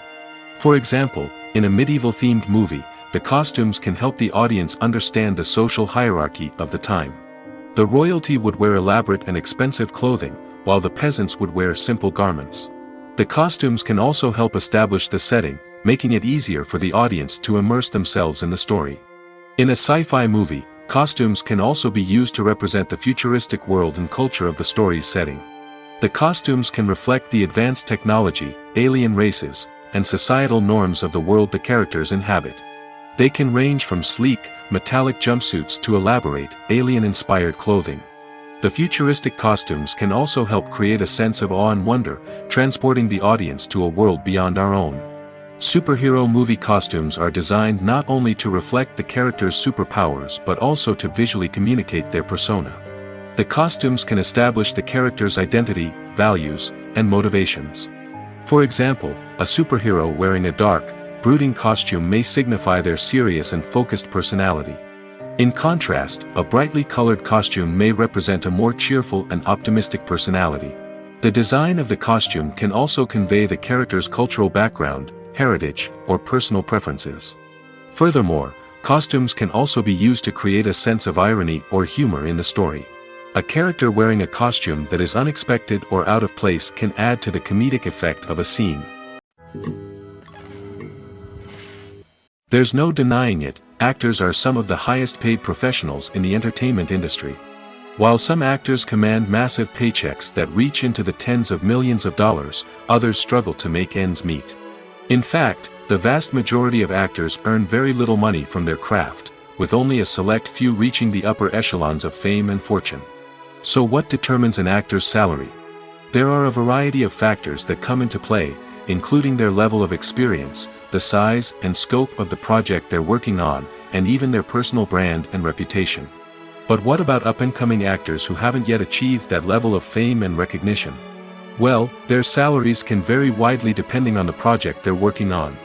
For example, in a medieval-themed movie, the costumes can help the audience understand the social hierarchy of the time. The royalty would wear elaborate and expensive clothing, while the peasants would wear simple garments. The costumes can also help establish the setting, making it easier for the audience to immerse themselves in the story. In a sci-fi movie, costumes can also be used to represent the futuristic world and culture of the story's setting. The costumes can reflect the advanced technology, alien races, and societal norms of the world the characters inhabit. They can range from sleek, metallic jumpsuits to elaborate, alien-inspired clothing. The futuristic costumes can also help create a sense of awe and wonder, transporting the audience to a world beyond our own. Superhero movie costumes are designed not only to reflect the character's superpowers but also to visually communicate their persona. The costumes can establish the character's identity, values, and motivations. For example, a superhero wearing a dark, brooding costume may signify their serious and focused personality. In contrast, a brightly colored costume may represent a more cheerful and optimistic personality. The design of the costume can also convey the character's cultural background, heritage, or personal preferences. Furthermore, costumes can also be used to create a sense of irony or humor in the story. A character wearing a costume that is unexpected or out of place can add to the comedic effect of a scene. There's no denying it, actors are some of the highest paid professionals in the entertainment industry. While some actors command massive paychecks that reach into the tens of millions of dollars, others struggle to make ends meet. In fact, the vast majority of actors earn very little money from their craft, with only a select few reaching the upper echelons of fame and fortune. So what determines an actor's salary? There are a variety of factors that come into play, including their level of experience, the size and scope of the project they're working on, and even their personal brand and reputation. But what about up-and-coming actors who haven't yet achieved that level of fame and recognition? Well, their salaries can vary widely depending on the project they're working on.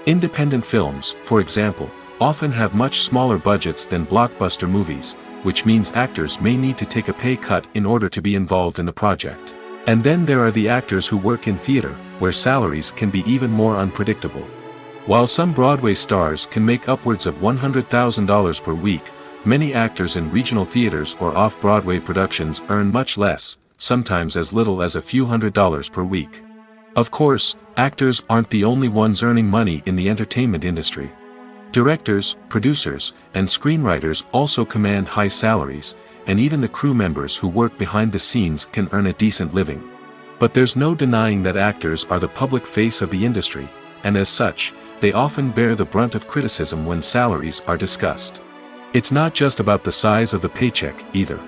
Independent films, for example, often have much smaller budgets than blockbuster movies, which means actors may need to take a pay cut in order to be involved in the project. And then there are the actors who work in theater, where salaries can be even more unpredictable. While some Broadway stars can make upwards of $100,000 per week, many actors in regional theaters or off-Broadway productions earn much less, sometimes as little as a few $100s per week. Of course, actors aren't the only ones earning money in the entertainment industry. Directors, producers, and screenwriters also command high salaries, and even the crew members who work behind the scenes can earn a decent living. But there's no denying that actors are the public face of the industry, and as such, they often bear the brunt of criticism when salaries are discussed. It's not just about the size of the paycheck, either.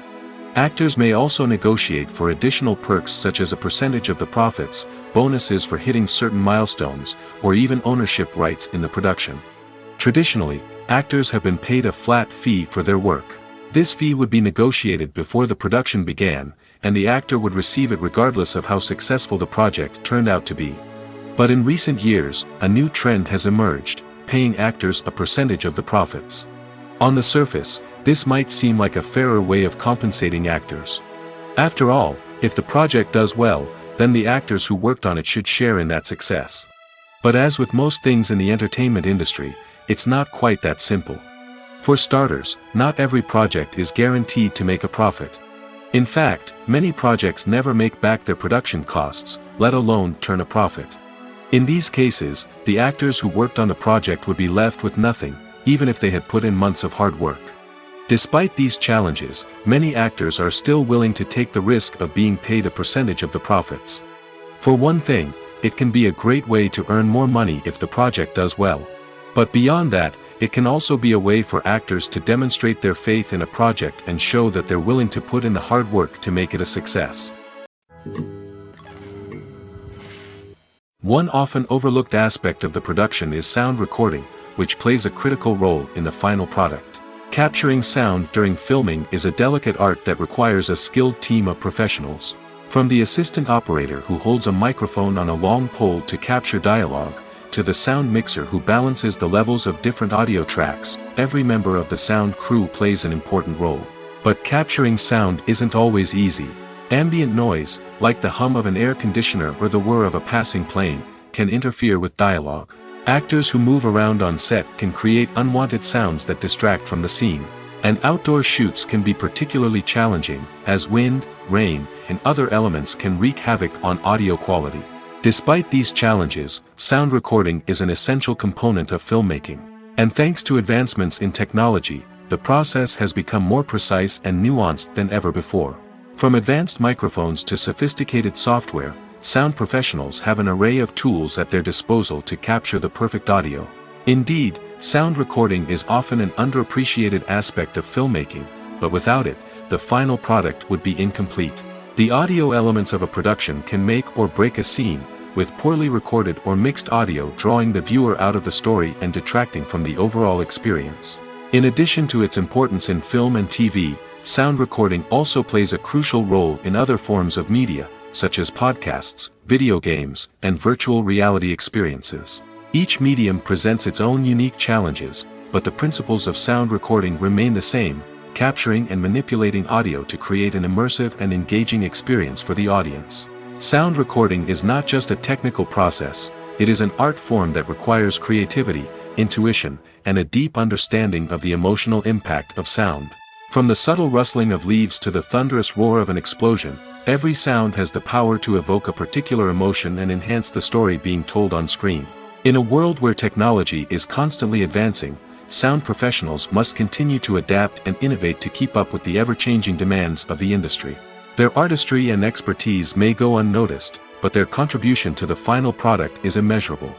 Actors may also negotiate for additional perks such as a percentage of the profits, bonuses for hitting certain milestones, or even ownership rights in the production. Traditionally, actors have been paid a flat fee for their work. This fee would be negotiated before the production began, and the actor would receive it regardless of how successful the project turned out to be. But in recent years, a new trend has emerged, paying actors a percentage of the profits. On the surface, this might seem like a fairer way of compensating actors. After all, if the project does well, then the actors who worked on it should share in that success. But as with most things in the entertainment industry, it's not quite that simple. For starters, not every project is guaranteed to make a profit. In fact, many projects never make back their production costs, let alone turn a profit. In these cases, the actors who worked on the project would be left with nothing, even if they had put in months of hard work. Despite these challenges, many actors are still willing to take the risk of being paid a percentage of the profits. For one thing, it can be a great way to earn more money if the project does well. But beyond that, it can also be a way for actors to demonstrate their faith in a project and show that they're willing to put in the hard work to make it a success. One often overlooked aspect of the production is sound recording, which plays a critical role in the final product. Capturing sound during filming is a delicate art that requires a skilled team of professionals. From the assistant operator who holds a microphone on a long pole to capture dialogue, to the sound mixer who balances the levels of different audio tracks, every member of the sound crew plays an important role. But capturing sound isn't always easy. Ambient noise, like the hum of an air conditioner or the whir of a passing plane, can interfere with dialogue. Actors who move around on set can create unwanted sounds that distract from the scene. And outdoor shoots can be particularly challenging, as wind, rain, and other elements can wreak havoc on audio quality. Despite these challenges, sound recording is an essential component of filmmaking. And thanks to advancements in technology, the process has become more precise and nuanced than ever before. From advanced microphones to sophisticated software, sound professionals have an array of tools at their disposal to capture the perfect audio. Indeed, sound recording is often an underappreciated aspect of filmmaking, but without it, the final product would be incomplete. The audio elements of a production can make or break a scene, with poorly recorded or mixed audio drawing the viewer out of the story and detracting from the overall experience. In addition to its importance in film and TV, sound recording also plays a crucial role in other forms of media, such as podcasts, video games, and virtual reality experiences. Each medium presents its own unique challenges, but the principles of sound recording remain the same, capturing and manipulating audio to create an immersive and engaging experience for the audience. Sound recording is not just a technical process, it is an art form that requires creativity, intuition, and a deep understanding of the emotional impact of sound. From the subtle rustling of leaves to the thunderous roar of an explosion, every sound has the power to evoke a particular emotion and enhance the story being told on screen. In a world where technology is constantly advancing, sound professionals must continue to adapt and innovate to keep up with the ever-changing demands of the industry. Their artistry and expertise may go unnoticed, but their contribution to the final product is immeasurable.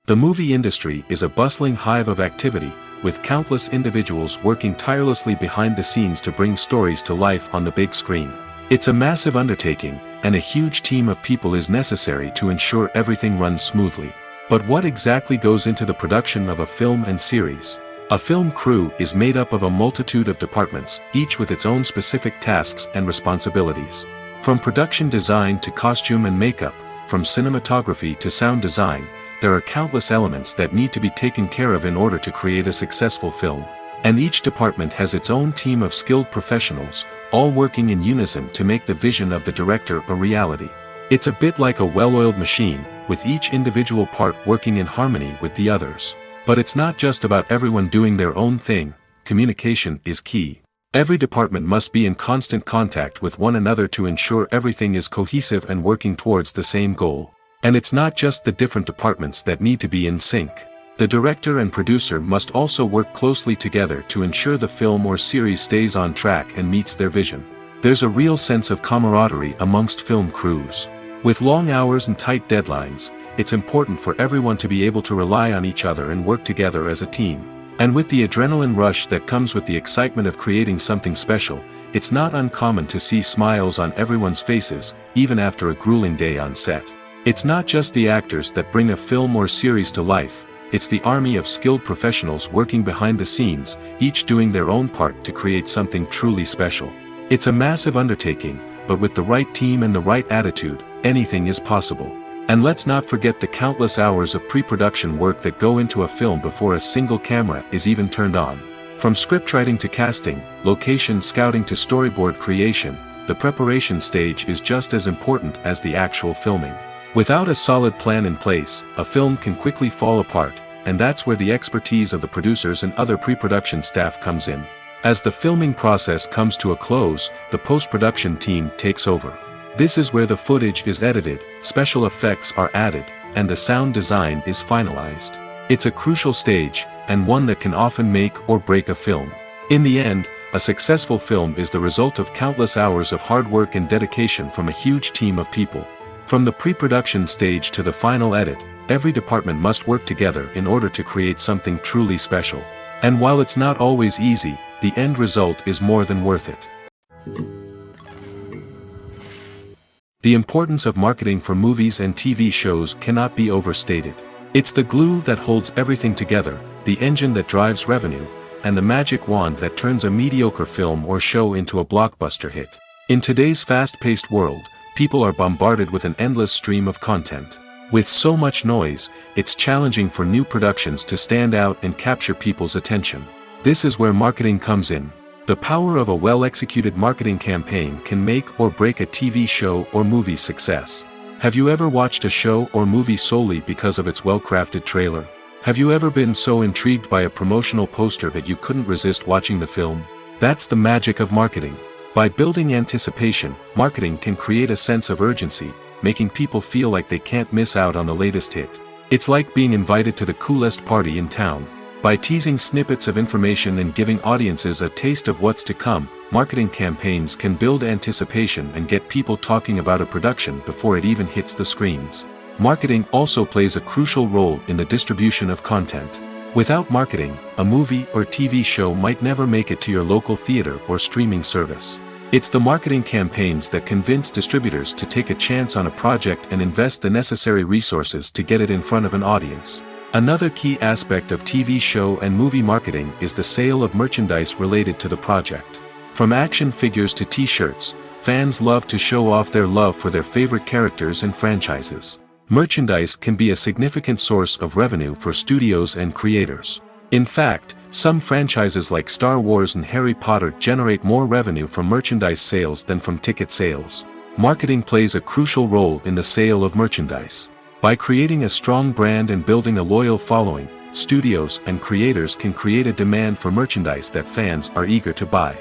The movie industry is a bustling hive of activity, with countless individuals working tirelessly behind the scenes to bring stories to life on the big screen. It's a massive undertaking, and a huge team of people is necessary to ensure everything runs smoothly. But what exactly goes into the production of a film and series? A film crew is made up of a multitude of departments, each with its own specific tasks and responsibilities. From production design to costume and makeup, from cinematography to sound design, there are countless elements that need to be taken care of in order to create a successful film. And each department has its own team of skilled professionals, all working in unison to make the vision of the director a reality. It's a bit like a well-oiled machine, with each individual part working in harmony with the others. But it's not just about everyone doing their own thing, communication is key. Every department must be in constant contact with one another to ensure everything is cohesive and working towards the same goal. And it's not just the different departments that need to be in sync. The director and producer must also work closely together to ensure the film or series stays on track and meets their vision. There's a real sense of camaraderie amongst film crews. With long hours and tight deadlines, it's important for everyone to be able to rely on each other and work together as a team. And with the adrenaline rush that comes with the excitement of creating something special, it's not uncommon to see smiles on everyone's faces, even after a grueling day on set. It's not just the actors that bring a film or series to life, it's the army of skilled professionals working behind the scenes, each doing their own part to create something truly special. It's a massive undertaking, but with the right team and the right attitude, anything is possible. And let's not forget the countless hours of pre-production work that go into a film before a single camera is even turned on. From scriptwriting to casting, location scouting to storyboard creation, the preparation stage is just as important as the actual filming. Without a solid plan in place, a film can quickly fall apart, and that's where the expertise of the producers and other pre-production staff comes in. As the filming process comes to a close, the post-production team takes over. This is where the footage is edited, special effects are added, and the sound design is finalized. It's a crucial stage, and one that can often make or break a film. In the end, a successful film is the result of countless hours of hard work and dedication from a huge team of people. From the pre-production stage to the final edit, every department must work together in order to create something truly special. And while it's not always easy, the end result is more than worth it. The importance of marketing for movies and TV shows cannot be overstated. It's the glue that holds everything together, the engine that drives revenue, and the magic wand that turns a mediocre film or show into a blockbuster hit. In today's fast-paced world, people are bombarded with an endless stream of content. With so much noise, it's challenging for new productions to stand out and capture people's attention. This is where marketing comes in. The power of a well-executed marketing campaign can make or break a TV show or movie's success. Have you ever watched a show or movie solely because of its well-crafted trailer? Have you ever been so intrigued by a promotional poster that you couldn't resist watching the film? That's the magic of marketing. By building anticipation, marketing can create a sense of urgency, making people feel like they can't miss out on the latest hit. It's like being invited to the coolest party in town. By teasing snippets of information and giving audiences a taste of what's to come, marketing campaigns can build anticipation and get people talking about a production before it even hits the screens. Marketing also plays a crucial role in the distribution of content. Without marketing, a movie or TV show might never make it to your local theater or streaming service. It's the marketing campaigns that convince distributors to take a chance on a project and invest the necessary resources to get it in front of an audience. Another key aspect of TV show and movie marketing is the sale of merchandise related to the project. From action figures to t-shirts, fans love to show off their love for their favorite characters and franchises. Merchandise can be a significant source of revenue for studios and creators. In fact, some franchises like Star Wars and Harry Potter generate more revenue from merchandise sales than from ticket sales. Marketing plays a crucial role in the sale of merchandise. By creating a strong brand and building a loyal following, studios and creators can create a demand for merchandise that fans are eager to buy.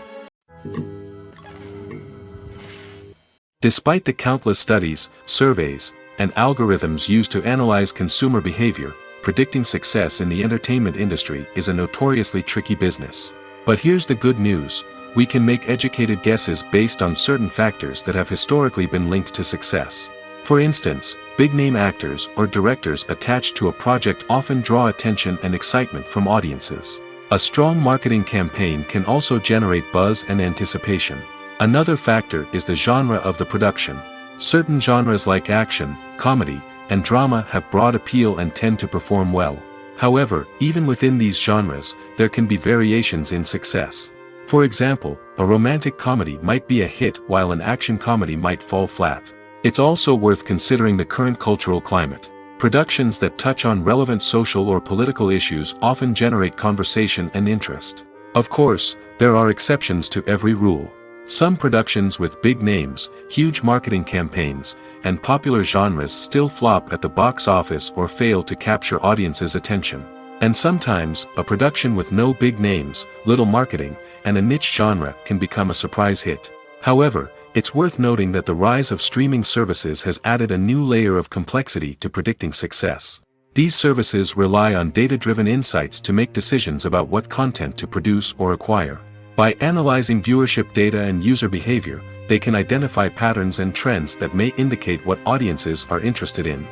Despite the countless studies, surveys, and algorithms used to analyze consumer behavior, predicting success in the entertainment industry is a notoriously tricky business. But here's the good news: we can make educated guesses based on certain factors that have historically been linked to success. For instance, big-name actors or directors attached to a project often draw attention and excitement from audiences. A strong marketing campaign can also generate buzz and anticipation. Another factor is the genre of the production. Certain genres like action, comedy, and drama have broad appeal and tend to perform well. However, even within these genres, there can be variations in success. For example, a romantic comedy might be a hit while an action comedy might fall flat. It's also worth considering the current cultural climate. Productions that touch on relevant social or political issues often generate conversation and interest. Of course, there are exceptions to every rule. Some productions with big names, huge marketing campaigns, and popular genres still flop at the box office or fail to capture audiences' attention. And sometimes, a production with no big names, little marketing, and a niche genre can become a surprise hit. However, it's worth noting that the rise of streaming services has added a new layer of complexity to predicting success. These services rely on data-driven insights to make decisions about what content to produce or acquire. By analyzing viewership data and user behavior, they can identify patterns and trends that may indicate what audiences are interested in.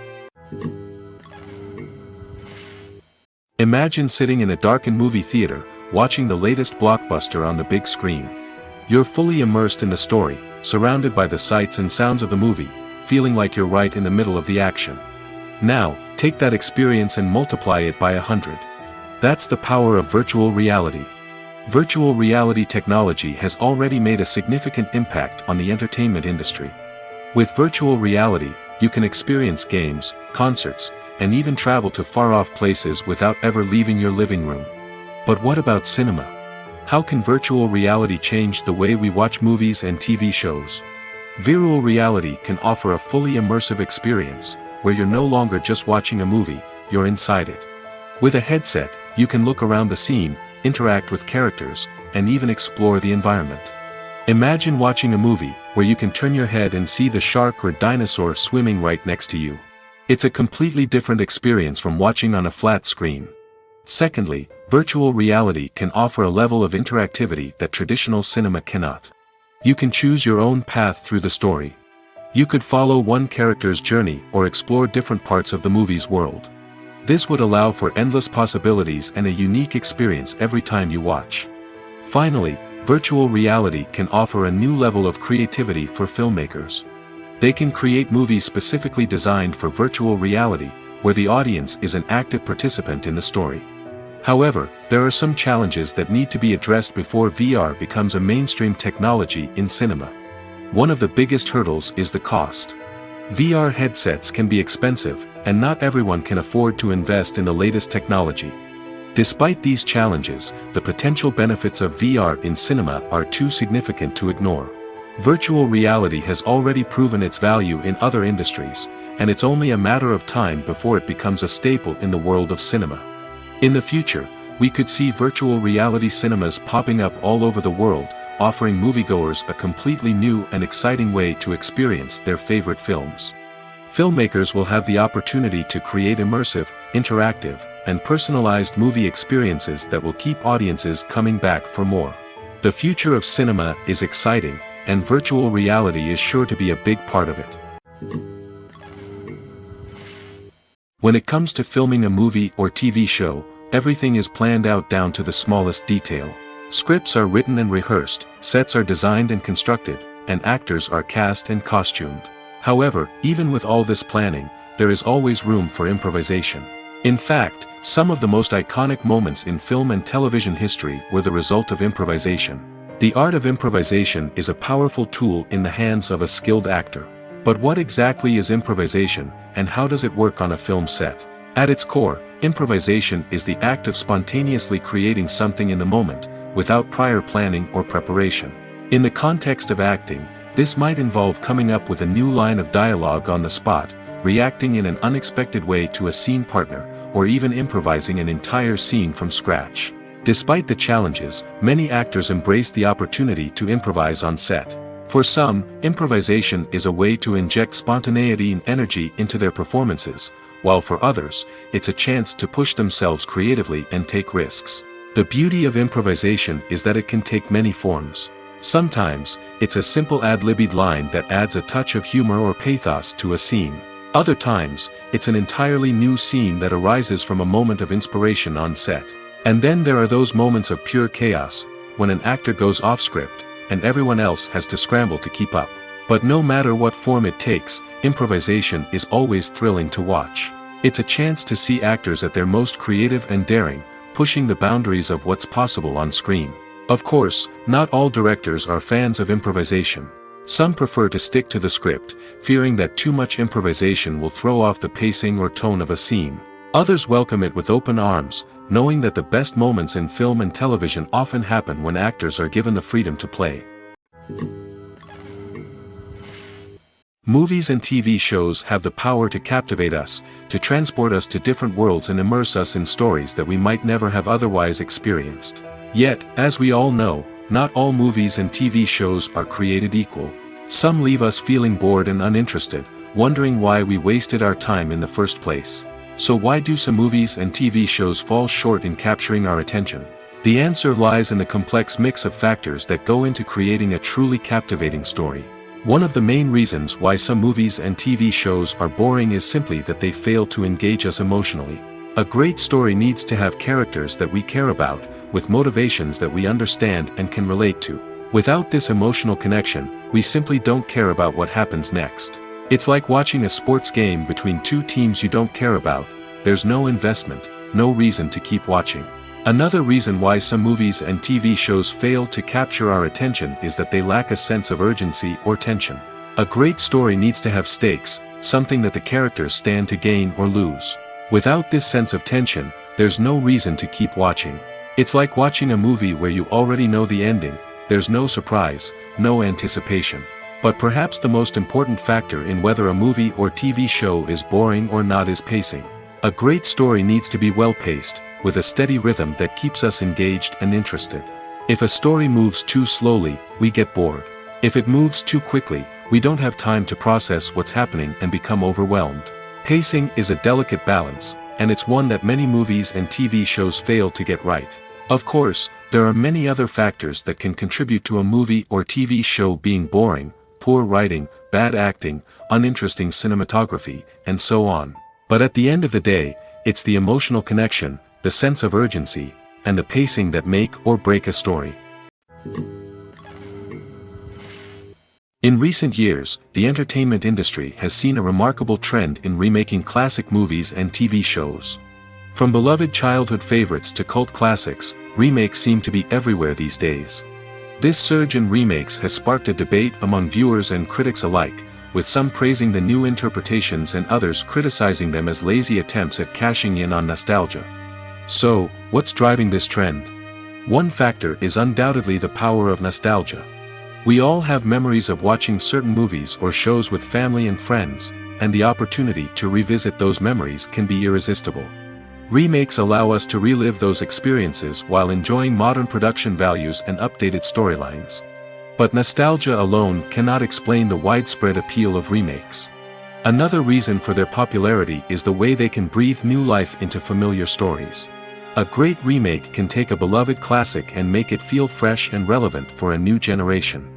Imagine sitting in a darkened movie theater, watching the latest blockbuster on the big screen. You're fully immersed in the story, surrounded by the sights and sounds of the movie, feeling like you're right in the middle of the action. Now, take that experience and multiply it by 100. That's the power of virtual reality. Virtual reality technology has already made a significant impact on the entertainment industry. With virtual reality, you can experience games, concerts, and even travel to far-off places without ever leaving your living room. But what about cinema? How can virtual reality change the way we watch movies and TV shows? Virtual reality can offer a fully immersive experience, where you're no longer just watching a movie, you're inside it. With a headset, you can look around the scene, interact with characters, and even explore the environment. Imagine watching a movie, where you can turn your head and see the shark or dinosaur swimming right next to you. It's a completely different experience from watching on a flat screen. Secondly, virtual reality can offer a level of interactivity that traditional cinema cannot. You can choose your own path through the story. You could follow one character's journey or explore different parts of the movie's world. This would allow for endless possibilities and a unique experience every time you watch. Finally, virtual reality can offer a new level of creativity for filmmakers. They can create movies specifically designed for virtual reality, where the audience is an active participant in the story. However, there are some challenges that need to be addressed before VR becomes a mainstream technology in cinema. One of the biggest hurdles is the cost. VR headsets can be expensive, and not everyone can afford to invest in the latest technology. Despite these challenges, the potential benefits of VR in cinema are too significant to ignore. Virtual reality has already proven its value in other industries, and it's only a matter of time before it becomes a staple in the world of cinema. In the future, we could see virtual reality cinemas popping up all over the world, offering moviegoers a completely new and exciting way to experience their favorite films. Filmmakers will have the opportunity to create immersive, interactive, and personalized movie experiences that will keep audiences coming back for more. The future of cinema is exciting, and virtual reality is sure to be a big part of it. When it comes to filming a movie or TV show, everything is planned out down to the smallest detail. Scripts are written and rehearsed, sets are designed and constructed, and actors are cast and costumed. However, even with all this planning, there is always room for improvisation. In fact, some of the most iconic moments in film and television history were the result of improvisation. The art of improvisation is a powerful tool in the hands of a skilled actor. But what exactly is improvisation, and how does it work on a film set? At its core, improvisation is the act of spontaneously creating something in the moment, without prior planning or preparation. In the context of acting, this might involve coming up with a new line of dialogue on the spot, reacting in an unexpected way to a scene partner, or even improvising an entire scene from scratch. Despite the challenges, many actors embrace the opportunity to improvise on set. For some, improvisation is a way to inject spontaneity and energy into their performances, while for others, it's a chance to push themselves creatively and take risks. The beauty of improvisation is that it can take many forms. Sometimes, it's a simple ad-libbed line that adds a touch of humor or pathos to a scene. Other times, it's an entirely new scene that arises from a moment of inspiration on set. And then there are those moments of pure chaos, when an actor goes off script, and everyone else has to scramble to keep up. But no matter what form it takes, improvisation is always thrilling to watch. It's a chance to see actors at their most creative and daring, pushing the boundaries of what's possible on screen. Of course, not all directors are fans of improvisation. Some prefer to stick to the script, fearing that too much improvisation will throw off the pacing or tone of a scene. Others welcome it with open arms, knowing that the best moments in film and television often happen when actors are given the freedom to play. Movies and TV shows have the power to captivate us, to transport us to different worlds and immerse us in stories that we might never have otherwise experienced. Yet, as we all know, not all movies and TV shows are created equal. Some leave us feeling bored and uninterested, wondering why we wasted our time in the first place. So why do some movies and TV shows fall short in capturing our attention? The answer lies in the complex mix of factors that go into creating a truly captivating story. One of the main reasons why some movies and TV shows are boring is simply that they fail to engage us emotionally. A great story needs to have characters that we care about, with motivations that we understand and can relate to. Without this emotional connection, we simply don't care about what happens next. It's like watching a sports game between two teams you don't care about. There's no investment, no reason to keep watching. Another reason why some movies and TV shows fail to capture our attention is that they lack a sense of urgency or tension. A great story needs to have stakes, something that the characters stand to gain or lose. Without this sense of tension, there's no reason to keep watching. It's like watching a movie where you already know the ending, there's no surprise, no anticipation. But perhaps the most important factor in whether a movie or TV show is boring or not is pacing. A great story needs to be well-paced, with a steady rhythm that keeps us engaged and interested. If a story moves too slowly, we get bored. If it moves too quickly, we don't have time to process what's happening and become overwhelmed. Pacing is a delicate balance, and it's one that many movies and TV shows fail to get right. Of course, there are many other factors that can contribute to a movie or TV show being boring. poor writing, bad acting, uninteresting cinematography, and so on. But at the end of the day, it's the emotional connection, the sense of urgency, and the pacing that make or break a story. In recent years, the entertainment industry has seen a remarkable trend in remaking classic movies and TV shows. From beloved childhood favorites to cult classics, remakes seem to be everywhere these days. This surge in remakes has sparked a debate among viewers and critics alike, with some praising the new interpretations and others criticizing them as lazy attempts at cashing in on nostalgia. So, what's driving this trend? One factor is undoubtedly the power of nostalgia. We all have memories of watching certain movies or shows with family and friends, and the opportunity to revisit those memories can be irresistible. Remakes allow us to relive those experiences while enjoying modern production values and updated storylines. But nostalgia alone cannot explain the widespread appeal of remakes. Another reason for their popularity is the way they can breathe new life into familiar stories. A great remake can take a beloved classic and make it feel fresh and relevant for a new generation.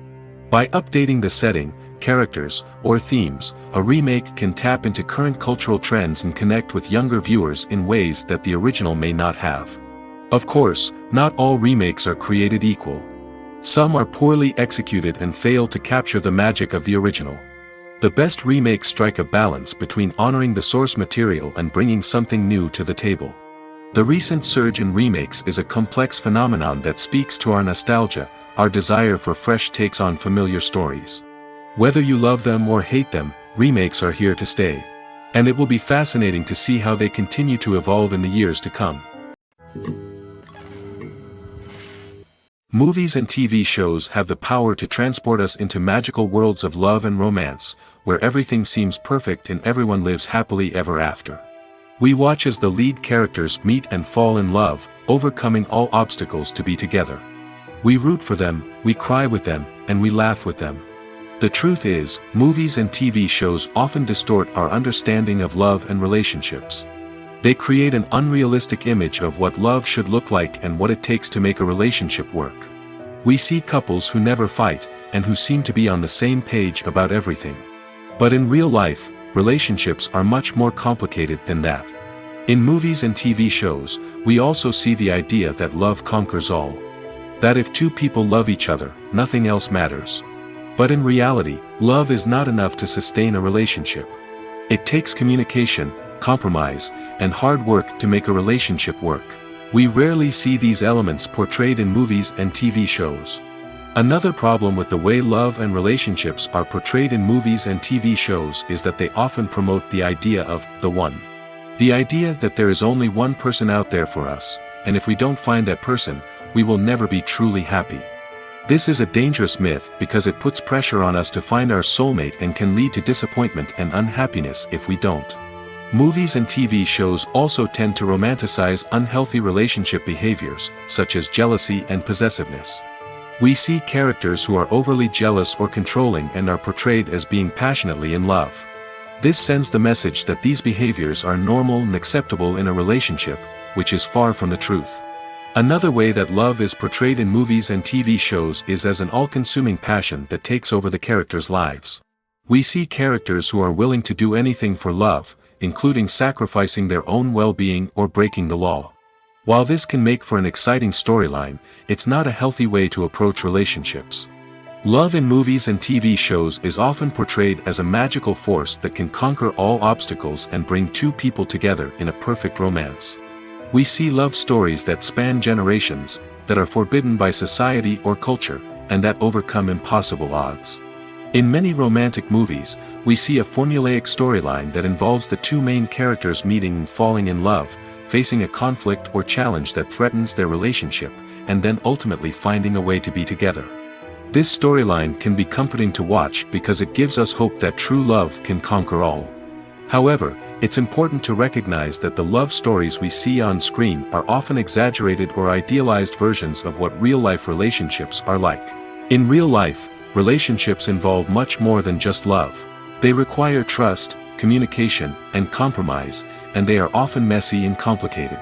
By updating the setting, characters, or themes, a remake can tap into current cultural trends and connect with younger viewers in ways that the original may not have. Of course, not all remakes are created equal. Some are poorly executed and fail to capture the magic of the original. The best remakes strike a balance between honoring the source material and bringing something new to the table. The recent surge in remakes is a complex phenomenon that speaks to our nostalgia, our desire for fresh takes on familiar stories. Whether you love them or hate them, remakes are here to stay. And it will be fascinating to see how they continue to evolve in the years to come. Movies and TV shows have the power to transport us into magical worlds of love and romance, where everything seems perfect and everyone lives happily ever after. We watch as the lead characters meet and fall in love, overcoming all obstacles to be together. We root for them, we cry with them, and we laugh with them. The truth is, movies and TV shows often distort our understanding of love and relationships. They create an unrealistic image of what love should look like and what it takes to make a relationship work. We see couples who never fight, and who seem to be on the same page about everything. But in real life, relationships are much more complicated than that. In movies and TV shows, we also see the idea that love conquers all. That if two people love each other, nothing else matters. But in reality, love is not enough to sustain a relationship. It takes communication, compromise, and hard work to make a relationship work. We rarely see these elements portrayed in movies and TV shows. Another problem with the way love and relationships are portrayed in movies and TV shows is that they often promote the idea of the one. The idea that there is only one person out there for us, and if we don't find that person, we will never be truly happy. This is a dangerous myth because it puts pressure on us to find our soulmate and can lead to disappointment and unhappiness if we don't. Movies and TV shows also tend to romanticize unhealthy relationship behaviors, such as jealousy and possessiveness. We see characters who are overly jealous or controlling and are portrayed as being passionately in love. This sends the message that these behaviors are normal and acceptable in a relationship, which is far from the truth. Another way that love is portrayed in movies and TV shows is as an all-consuming passion that takes over the characters' lives. We see characters who are willing to do anything for love, including sacrificing their own well-being or breaking the law. While this can make for an exciting storyline, it's not a healthy way to approach relationships. Love in movies and TV shows is often portrayed as a magical force that can conquer all obstacles and bring two people together in a perfect romance. We see love stories that span generations, that are forbidden by society or culture, and that overcome impossible odds. In many romantic movies, we see a formulaic storyline that involves the two main characters meeting and falling in love, facing a conflict or challenge that threatens their relationship, and then ultimately finding a way to be together. This storyline can be comforting to watch because it gives us hope that true love can conquer all. However, it's important to recognize that the love stories we see on screen are often exaggerated or idealized versions of what real-life relationships are like. In real life, relationships involve much more than just love. They require trust, communication, and compromise, and they are often messy and complicated.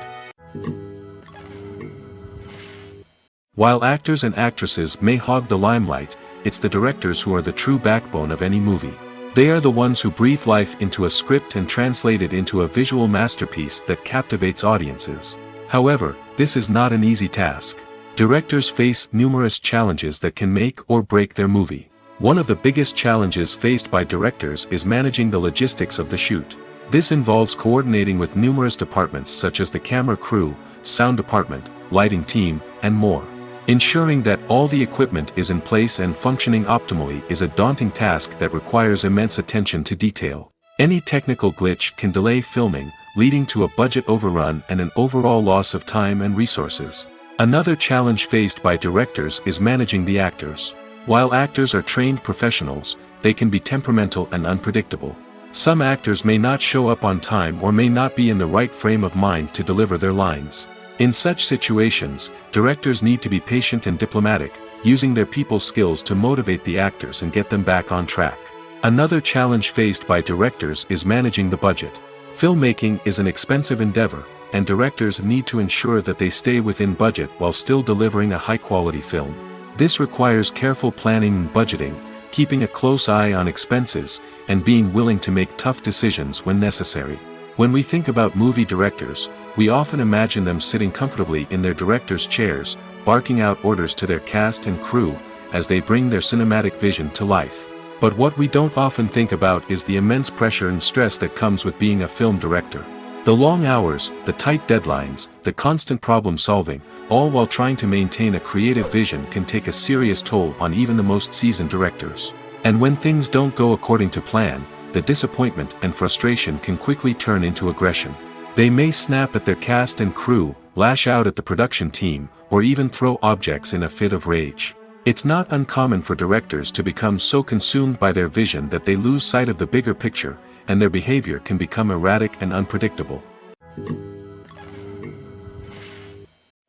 While actors and actresses may hog the limelight, it's the directors who are the true backbone of any movie. They are the ones who breathe life into a script and translate it into a visual masterpiece that captivates audiences. However, this is not an easy task. Directors face numerous challenges that can make or break their movie. One of the biggest challenges faced by directors is managing the logistics of the shoot. This involves coordinating with numerous departments such as the camera crew, sound department, lighting team, and more. Ensuring that all the equipment is in place and functioning optimally is a daunting task that requires immense attention to detail. Any technical glitch can delay filming, leading to a budget overrun and an overall loss of time and resources. Another challenge faced by directors is managing the actors. While actors are trained professionals, they can be temperamental and unpredictable. Some actors may not show up on time or may not be in the right frame of mind to deliver their lines. In such situations, directors need to be patient and diplomatic, using their people skills to motivate the actors and get them back on track. Another challenge faced by directors is managing the budget. Filmmaking is an expensive endeavor, and directors need to ensure that they stay within budget while still delivering a high-quality film. This requires careful planning and budgeting, keeping a close eye on expenses, and being willing to make tough decisions when necessary. When we think about movie directors, we often imagine them sitting comfortably in their director's chairs, barking out orders to their cast and crew, as they bring their cinematic vision to life. But what we don't often think about is the immense pressure and stress that comes with being a film director. The long hours, the tight deadlines, the constant problem solving, all while trying to maintain a creative vision can take a serious toll on even the most seasoned directors. And when things don't go according to plan, the disappointment and frustration can quickly turn into aggression. They may snap at their cast and crew, lash out at the production team, or even throw objects in a fit of rage. It's not uncommon for directors to become so consumed by their vision that they lose sight of the bigger picture, and their behavior can become erratic and unpredictable.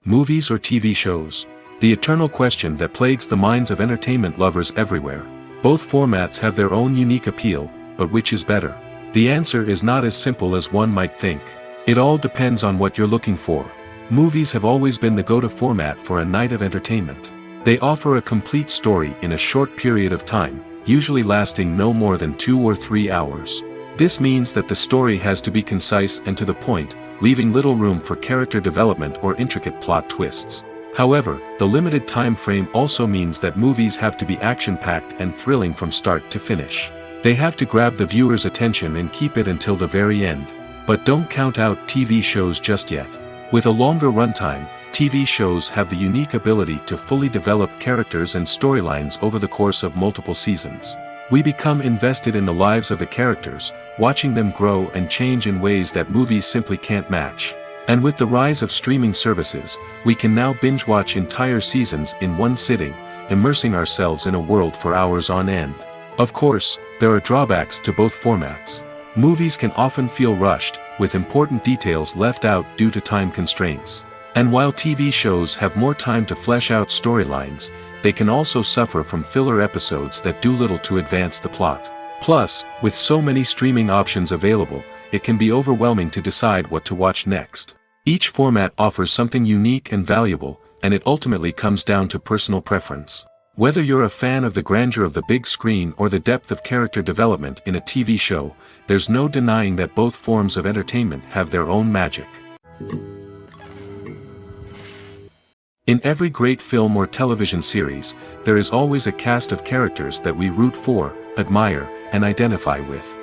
Movies or TV shows? The eternal question that plagues the minds of entertainment lovers everywhere. Both formats have their own unique appeal, but which is better? The answer is not as simple as one might think. It all depends on what you're looking for. Movies have always been the go-to format for a night of entertainment. They offer a complete story in a short period of time, usually lasting no more than 2 or 3 hours. This means that the story has to be concise and to the point, leaving little room for character development or intricate plot twists. However, the limited time frame also means that movies have to be action-packed and thrilling from start to finish. They have to grab the viewer's attention and keep it until the very end. But don't count out TV shows just yet. With a longer runtime, TV shows have the unique ability to fully develop characters and storylines over the course of multiple seasons. We become invested in the lives of the characters, watching them grow and change in ways that movies simply can't match. And with the rise of streaming services, we can now binge-watch entire seasons in one sitting, immersing ourselves in a world for hours on end. Of course, there are drawbacks to both formats. Movies can often feel rushed, with important details left out due to time constraints. And while TV shows have more time to flesh out storylines, they can also suffer from filler episodes that do little to advance the plot. Plus, with so many streaming options available, it can be overwhelming to decide what to watch next. Each format offers something unique and valuable, and it ultimately comes down to personal preference. Whether you're a fan of the grandeur of the big screen or the depth of character development in a TV show, there's no denying that both forms of entertainment have their own magic. In every great film or television series, there is always a cast of characters that we root for, admire, and identify with.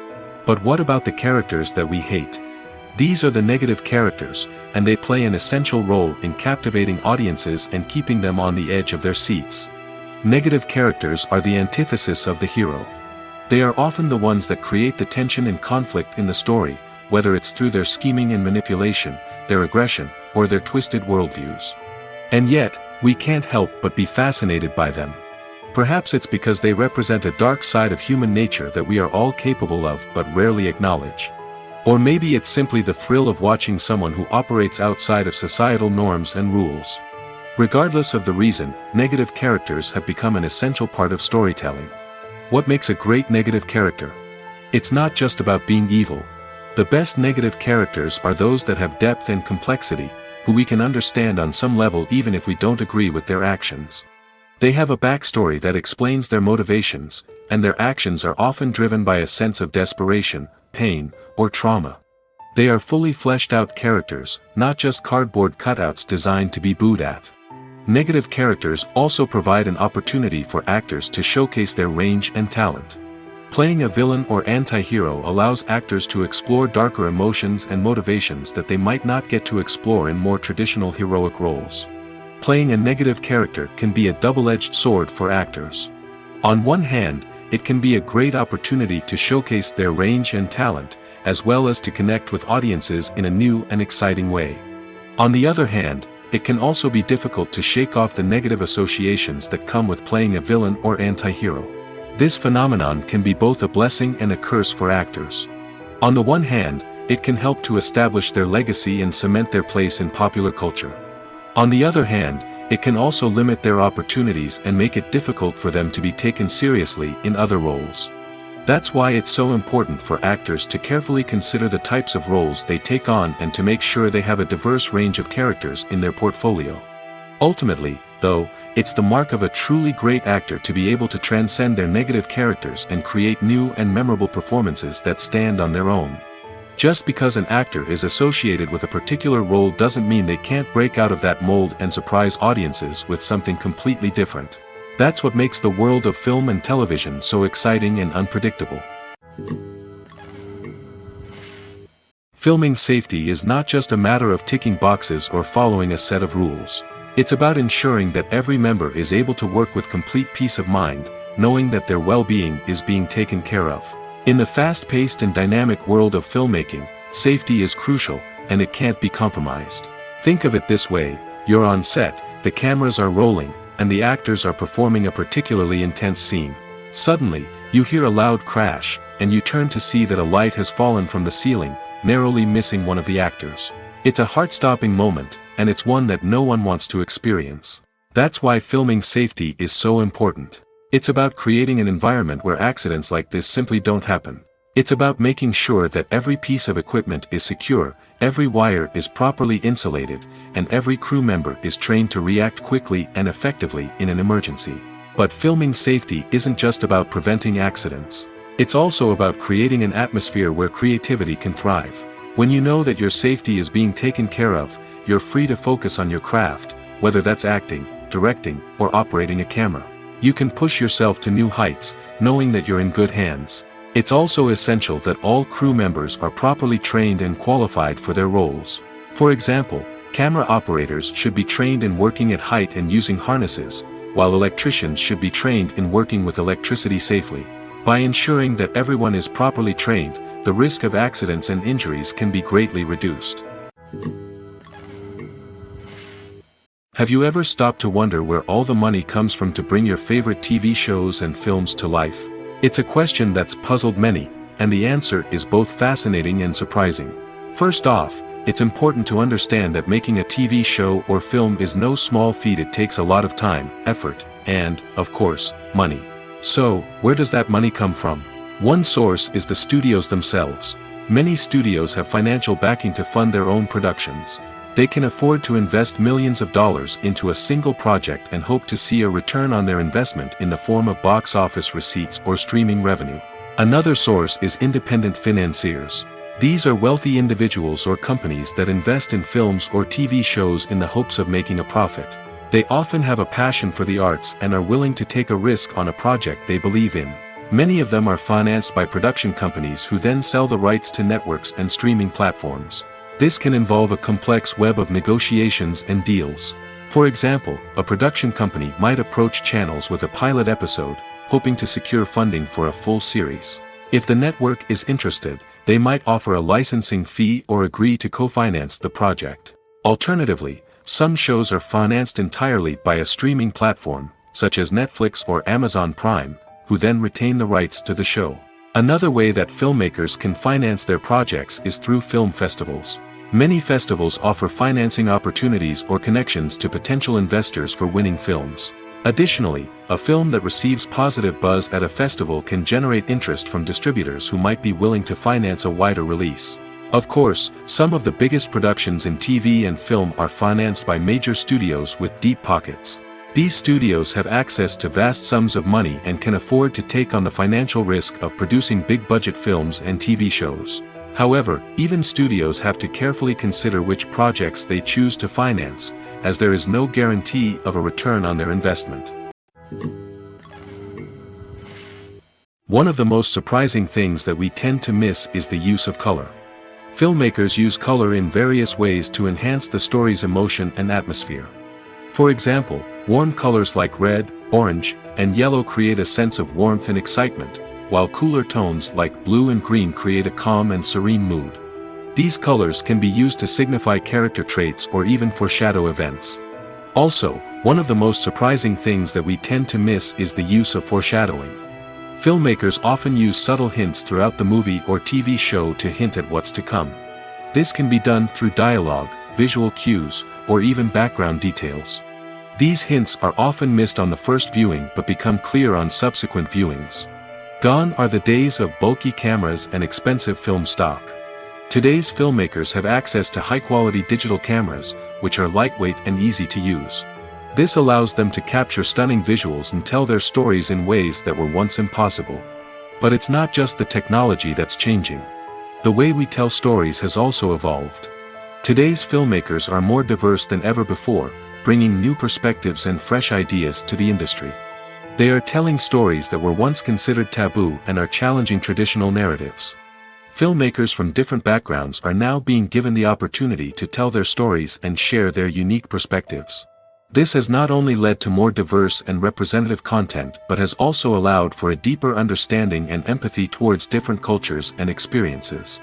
But what about the characters that we hate? These are the negative characters, and they play an essential role in captivating audiences and keeping them on the edge of their seats. Negative characters are the antithesis of the hero. They are often the ones that create the tension and conflict in the story, whether it's through their scheming and manipulation, their aggression, or their twisted worldviews. And yet, we can't help but be fascinated by them. Perhaps it's because they represent a dark side of human nature that we are all capable of but rarely acknowledge. Or maybe it's simply the thrill of watching someone who operates outside of societal norms and rules. Regardless of the reason, negative characters have become an essential part of storytelling. What makes a great negative character? It's not just about being evil. The best negative characters are those that have depth and complexity, who we can understand on some level even if we don't agree with their actions. They have a backstory that explains their motivations, and their actions are often driven by a sense of desperation, pain, or trauma. They are fully fleshed out characters, not just cardboard cutouts designed to be booed at. Negative characters also provide an opportunity for actors to showcase their range and talent. Playing a villain or anti-hero allows actors to explore darker emotions and motivations that they might not get to explore in more traditional heroic roles. Playing a negative character can be a double-edged sword for actors. On one hand, it can be a great opportunity to showcase their range and talent, as well as to connect with audiences in a new and exciting way. On the other hand, it can also be difficult to shake off the negative associations that come with playing a villain or anti-hero. This phenomenon can be both a blessing and a curse for actors. On the one hand, it can help to establish their legacy and cement their place in popular culture. On the other hand, it can also limit their opportunities and make it difficult for them to be taken seriously in other roles. That's why it's so important for actors to carefully consider the types of roles they take on and to make sure they have a diverse range of characters in their portfolio. Ultimately, though, it's the mark of a truly great actor to be able to transcend their negative characters and create new and memorable performances that stand on their own. Just because an actor is associated with a particular role doesn't mean they can't break out of that mold and surprise audiences with something completely different. That's what makes the world of film and television so exciting and unpredictable. Filming safety is not just a matter of ticking boxes or following a set of rules. It's about ensuring that every member is able to work with complete peace of mind, knowing that their well-being is being taken care of. In the fast-paced and dynamic world of filmmaking, safety is crucial, and it can't be compromised. Think of it this way: you're on set, the cameras are rolling, and the actors are performing a particularly intense scene. Suddenly, you hear a loud crash, and you turn to see that a light has fallen from the ceiling, narrowly missing one of the actors. It's a heart-stopping moment, and it's one that no one wants to experience. That's why filming safety is so important. It's about creating an environment where accidents like this simply don't happen. It's about making sure that every piece of equipment is secure, every wire is properly insulated, and every crew member is trained to react quickly and effectively in an emergency. But filming safety isn't just about preventing accidents. It's also about creating an atmosphere where creativity can thrive. When you know that your safety is being taken care of, you're free to focus on your craft, whether that's acting, directing, or operating a camera. You can push yourself to new heights, knowing that you're in good hands. It's also essential that all crew members are properly trained and qualified for their roles. For example, camera operators should be trained in working at height and using harnesses, while electricians should be trained in working with electricity safely. By ensuring that everyone is properly trained, the risk of accidents and injuries can be greatly reduced. Have you ever stopped to wonder where all the money comes from to bring your favorite TV shows and films to life? It's a question that's puzzled many, and the answer is both fascinating and surprising. First off, it's important to understand that making a TV show or film is no small feat. It takes a lot of time, effort, and, of course, money. So, where does that money come from? One source is the studios themselves. Many studios have financial backing to fund their own productions. They can afford to invest millions of dollars into a single project and hope to see a return on their investment in the form of box office receipts or streaming revenue. Another source is independent financiers. These are wealthy individuals or companies that invest in films or TV shows in the hopes of making a profit. They often have a passion for the arts and are willing to take a risk on a project they believe in. Many of them are financed by production companies who then sell the rights to networks and streaming platforms. This can involve a complex web of negotiations and deals. For example, a production company might approach channels with a pilot episode, hoping to secure funding for a full series. If the network is interested, they might offer a licensing fee or agree to co-finance the project. Alternatively, some shows are financed entirely by a streaming platform, such as Netflix or Amazon Prime, who then retain the rights to the show. Another way that filmmakers can finance their projects is through film festivals. Many festivals offer financing opportunities or connections to potential investors for winning films. Additionally, a film that receives positive buzz at a festival can generate interest from distributors who might be willing to finance a wider release. Of course, some of the biggest productions in TV and film are financed by major studios with deep pockets. These studios have access to vast sums of money and can afford to take on the financial risk of producing big-budget films and TV shows. However, even studios have to carefully consider which projects they choose to finance, as there is no guarantee of a return on their investment. One of the most surprising things that we tend to miss is the use of color. Filmmakers use color in various ways to enhance the story's emotion and atmosphere. For example, warm colors like red, orange, and yellow create a sense of warmth and excitement, while cooler tones like blue and green create a calm and serene mood. These colors can be used to signify character traits or even foreshadow events. Also, one of the most surprising things that we tend to miss is the use of foreshadowing. Filmmakers often use subtle hints throughout the movie or TV show to hint at what's to come. This can be done through dialogue, visual cues, or even background details. These hints are often missed on the first viewing but become clear on subsequent viewings. Gone are the days of bulky cameras and expensive film stock. Today's filmmakers have access to high-quality digital cameras, which are lightweight and easy to use. This allows them to capture stunning visuals and tell their stories in ways that were once impossible. But it's not just the technology that's changing. The way we tell stories has also evolved. Today's filmmakers are more diverse than ever before, bringing new perspectives and fresh ideas to the industry. They are telling stories that were once considered taboo and are challenging traditional narratives. Filmmakers from different backgrounds are now being given the opportunity to tell their stories and share their unique perspectives. This has not only led to more diverse and representative content but has also allowed for a deeper understanding and empathy towards different cultures and experiences.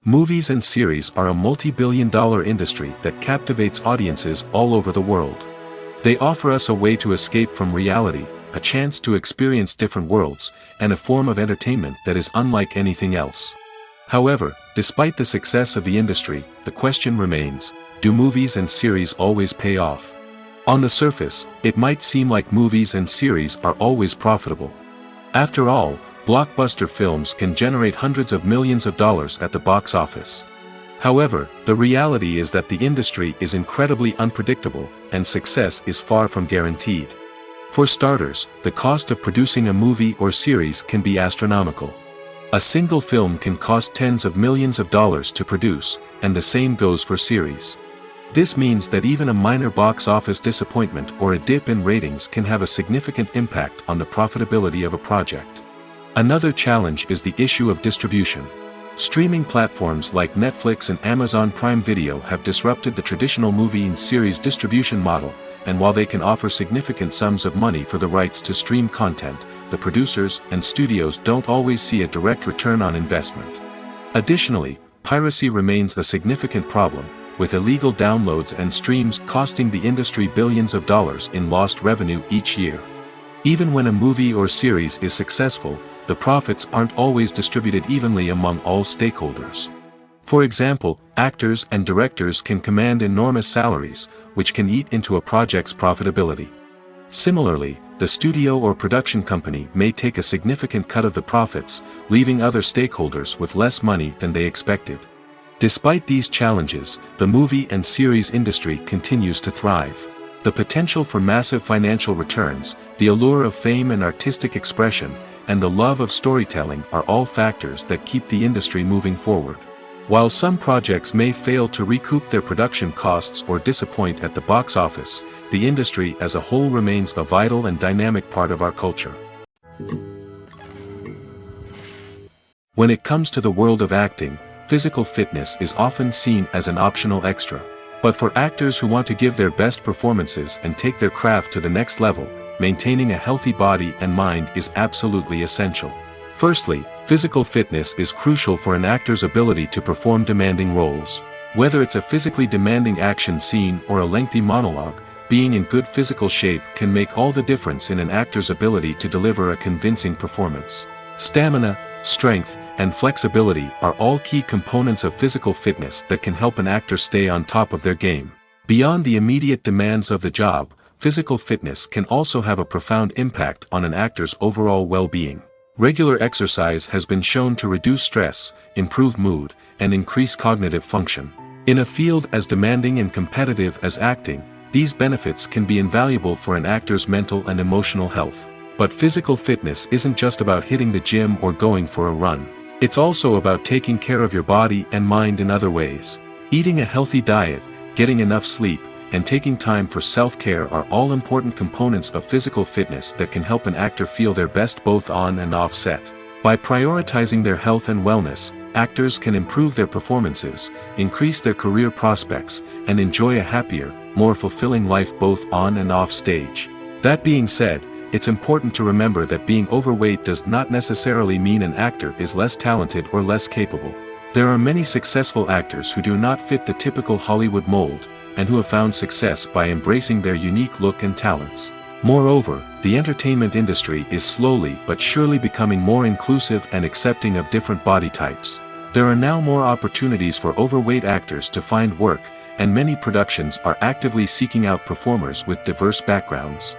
Movies and series are a multi-billion-dollar industry that captivates audiences all over the world. They offer us a way to escape from reality, a chance to experience different worlds, and a form of entertainment that is unlike anything else. However, despite the success of the industry, the question remains, do movies and series always pay off? On the surface, it might seem like movies and series are always profitable. After all, blockbuster films can generate hundreds of millions of dollars at the box office. However, the reality is that the industry is incredibly unpredictable, and success is far from guaranteed. For starters, the cost of producing a movie or series can be astronomical. A single film can cost tens of millions of dollars to produce, and the same goes for series. This means that even a minor box office disappointment or a dip in ratings can have a significant impact on the profitability of a project. Another challenge is the issue of distribution. Streaming platforms like Netflix and Amazon Prime Video have disrupted the traditional movie and series distribution model, and while they can offer significant sums of money for the rights to stream content, the producers and studios don't always see a direct return on investment. Additionally, piracy remains a significant problem, with illegal downloads and streams costing the industry billions of dollars in lost revenue each year. Even when a movie or series is successful, the profits aren't always distributed evenly among all stakeholders. For example, actors and directors can command enormous salaries, which can eat into a project's profitability. Similarly, the studio or production company may take a significant cut of the profits, leaving other stakeholders with less money than they expected. Despite these challenges, the movie and series industry continues to thrive. The potential for massive financial returns, the allure of fame and artistic expression, and the love of storytelling are all factors that keep the industry moving forward. While some projects may fail to recoup their production costs or disappoint at the box office, the industry as a whole remains a vital and dynamic part of our culture. When it comes to the world of acting, physical fitness is often seen as an optional extra. But for actors who want to give their best performances and take their craft to the next level, maintaining a healthy body and mind is absolutely essential. Firstly, physical fitness is crucial for an actor's ability to perform demanding roles. Whether it's a physically demanding action scene or a lengthy monologue, being in good physical shape can make all the difference in an actor's ability to deliver a convincing performance. Stamina, strength, and flexibility are all key components of physical fitness that can help an actor stay on top of their game. Beyond the immediate demands of the job, physical fitness can also have a profound impact on an actor's overall well-being. Regular exercise has been shown to reduce stress, improve mood, and increase cognitive function. In a field as demanding and competitive as acting, these benefits can be invaluable for an actor's mental and emotional health. But physical fitness isn't just about hitting the gym or going for a run. It's also about taking care of your body and mind in other ways. Eating a healthy diet, getting enough sleep, and taking time for self-care are all important components of physical fitness that can help an actor feel their best both on and off set. By prioritizing their health and wellness, actors can improve their performances, increase their career prospects, and enjoy a happier, more fulfilling life both on and off stage. That being said, it's important to remember that being overweight does not necessarily mean an actor is less talented or less capable. There are many successful actors who do not fit the typical Hollywood mold, and who have found success by embracing their unique look and talents. Moreover, the entertainment industry is slowly but surely becoming more inclusive and accepting of different body types. There are now more opportunities for overweight actors to find work, and many productions are actively seeking out performers with diverse backgrounds.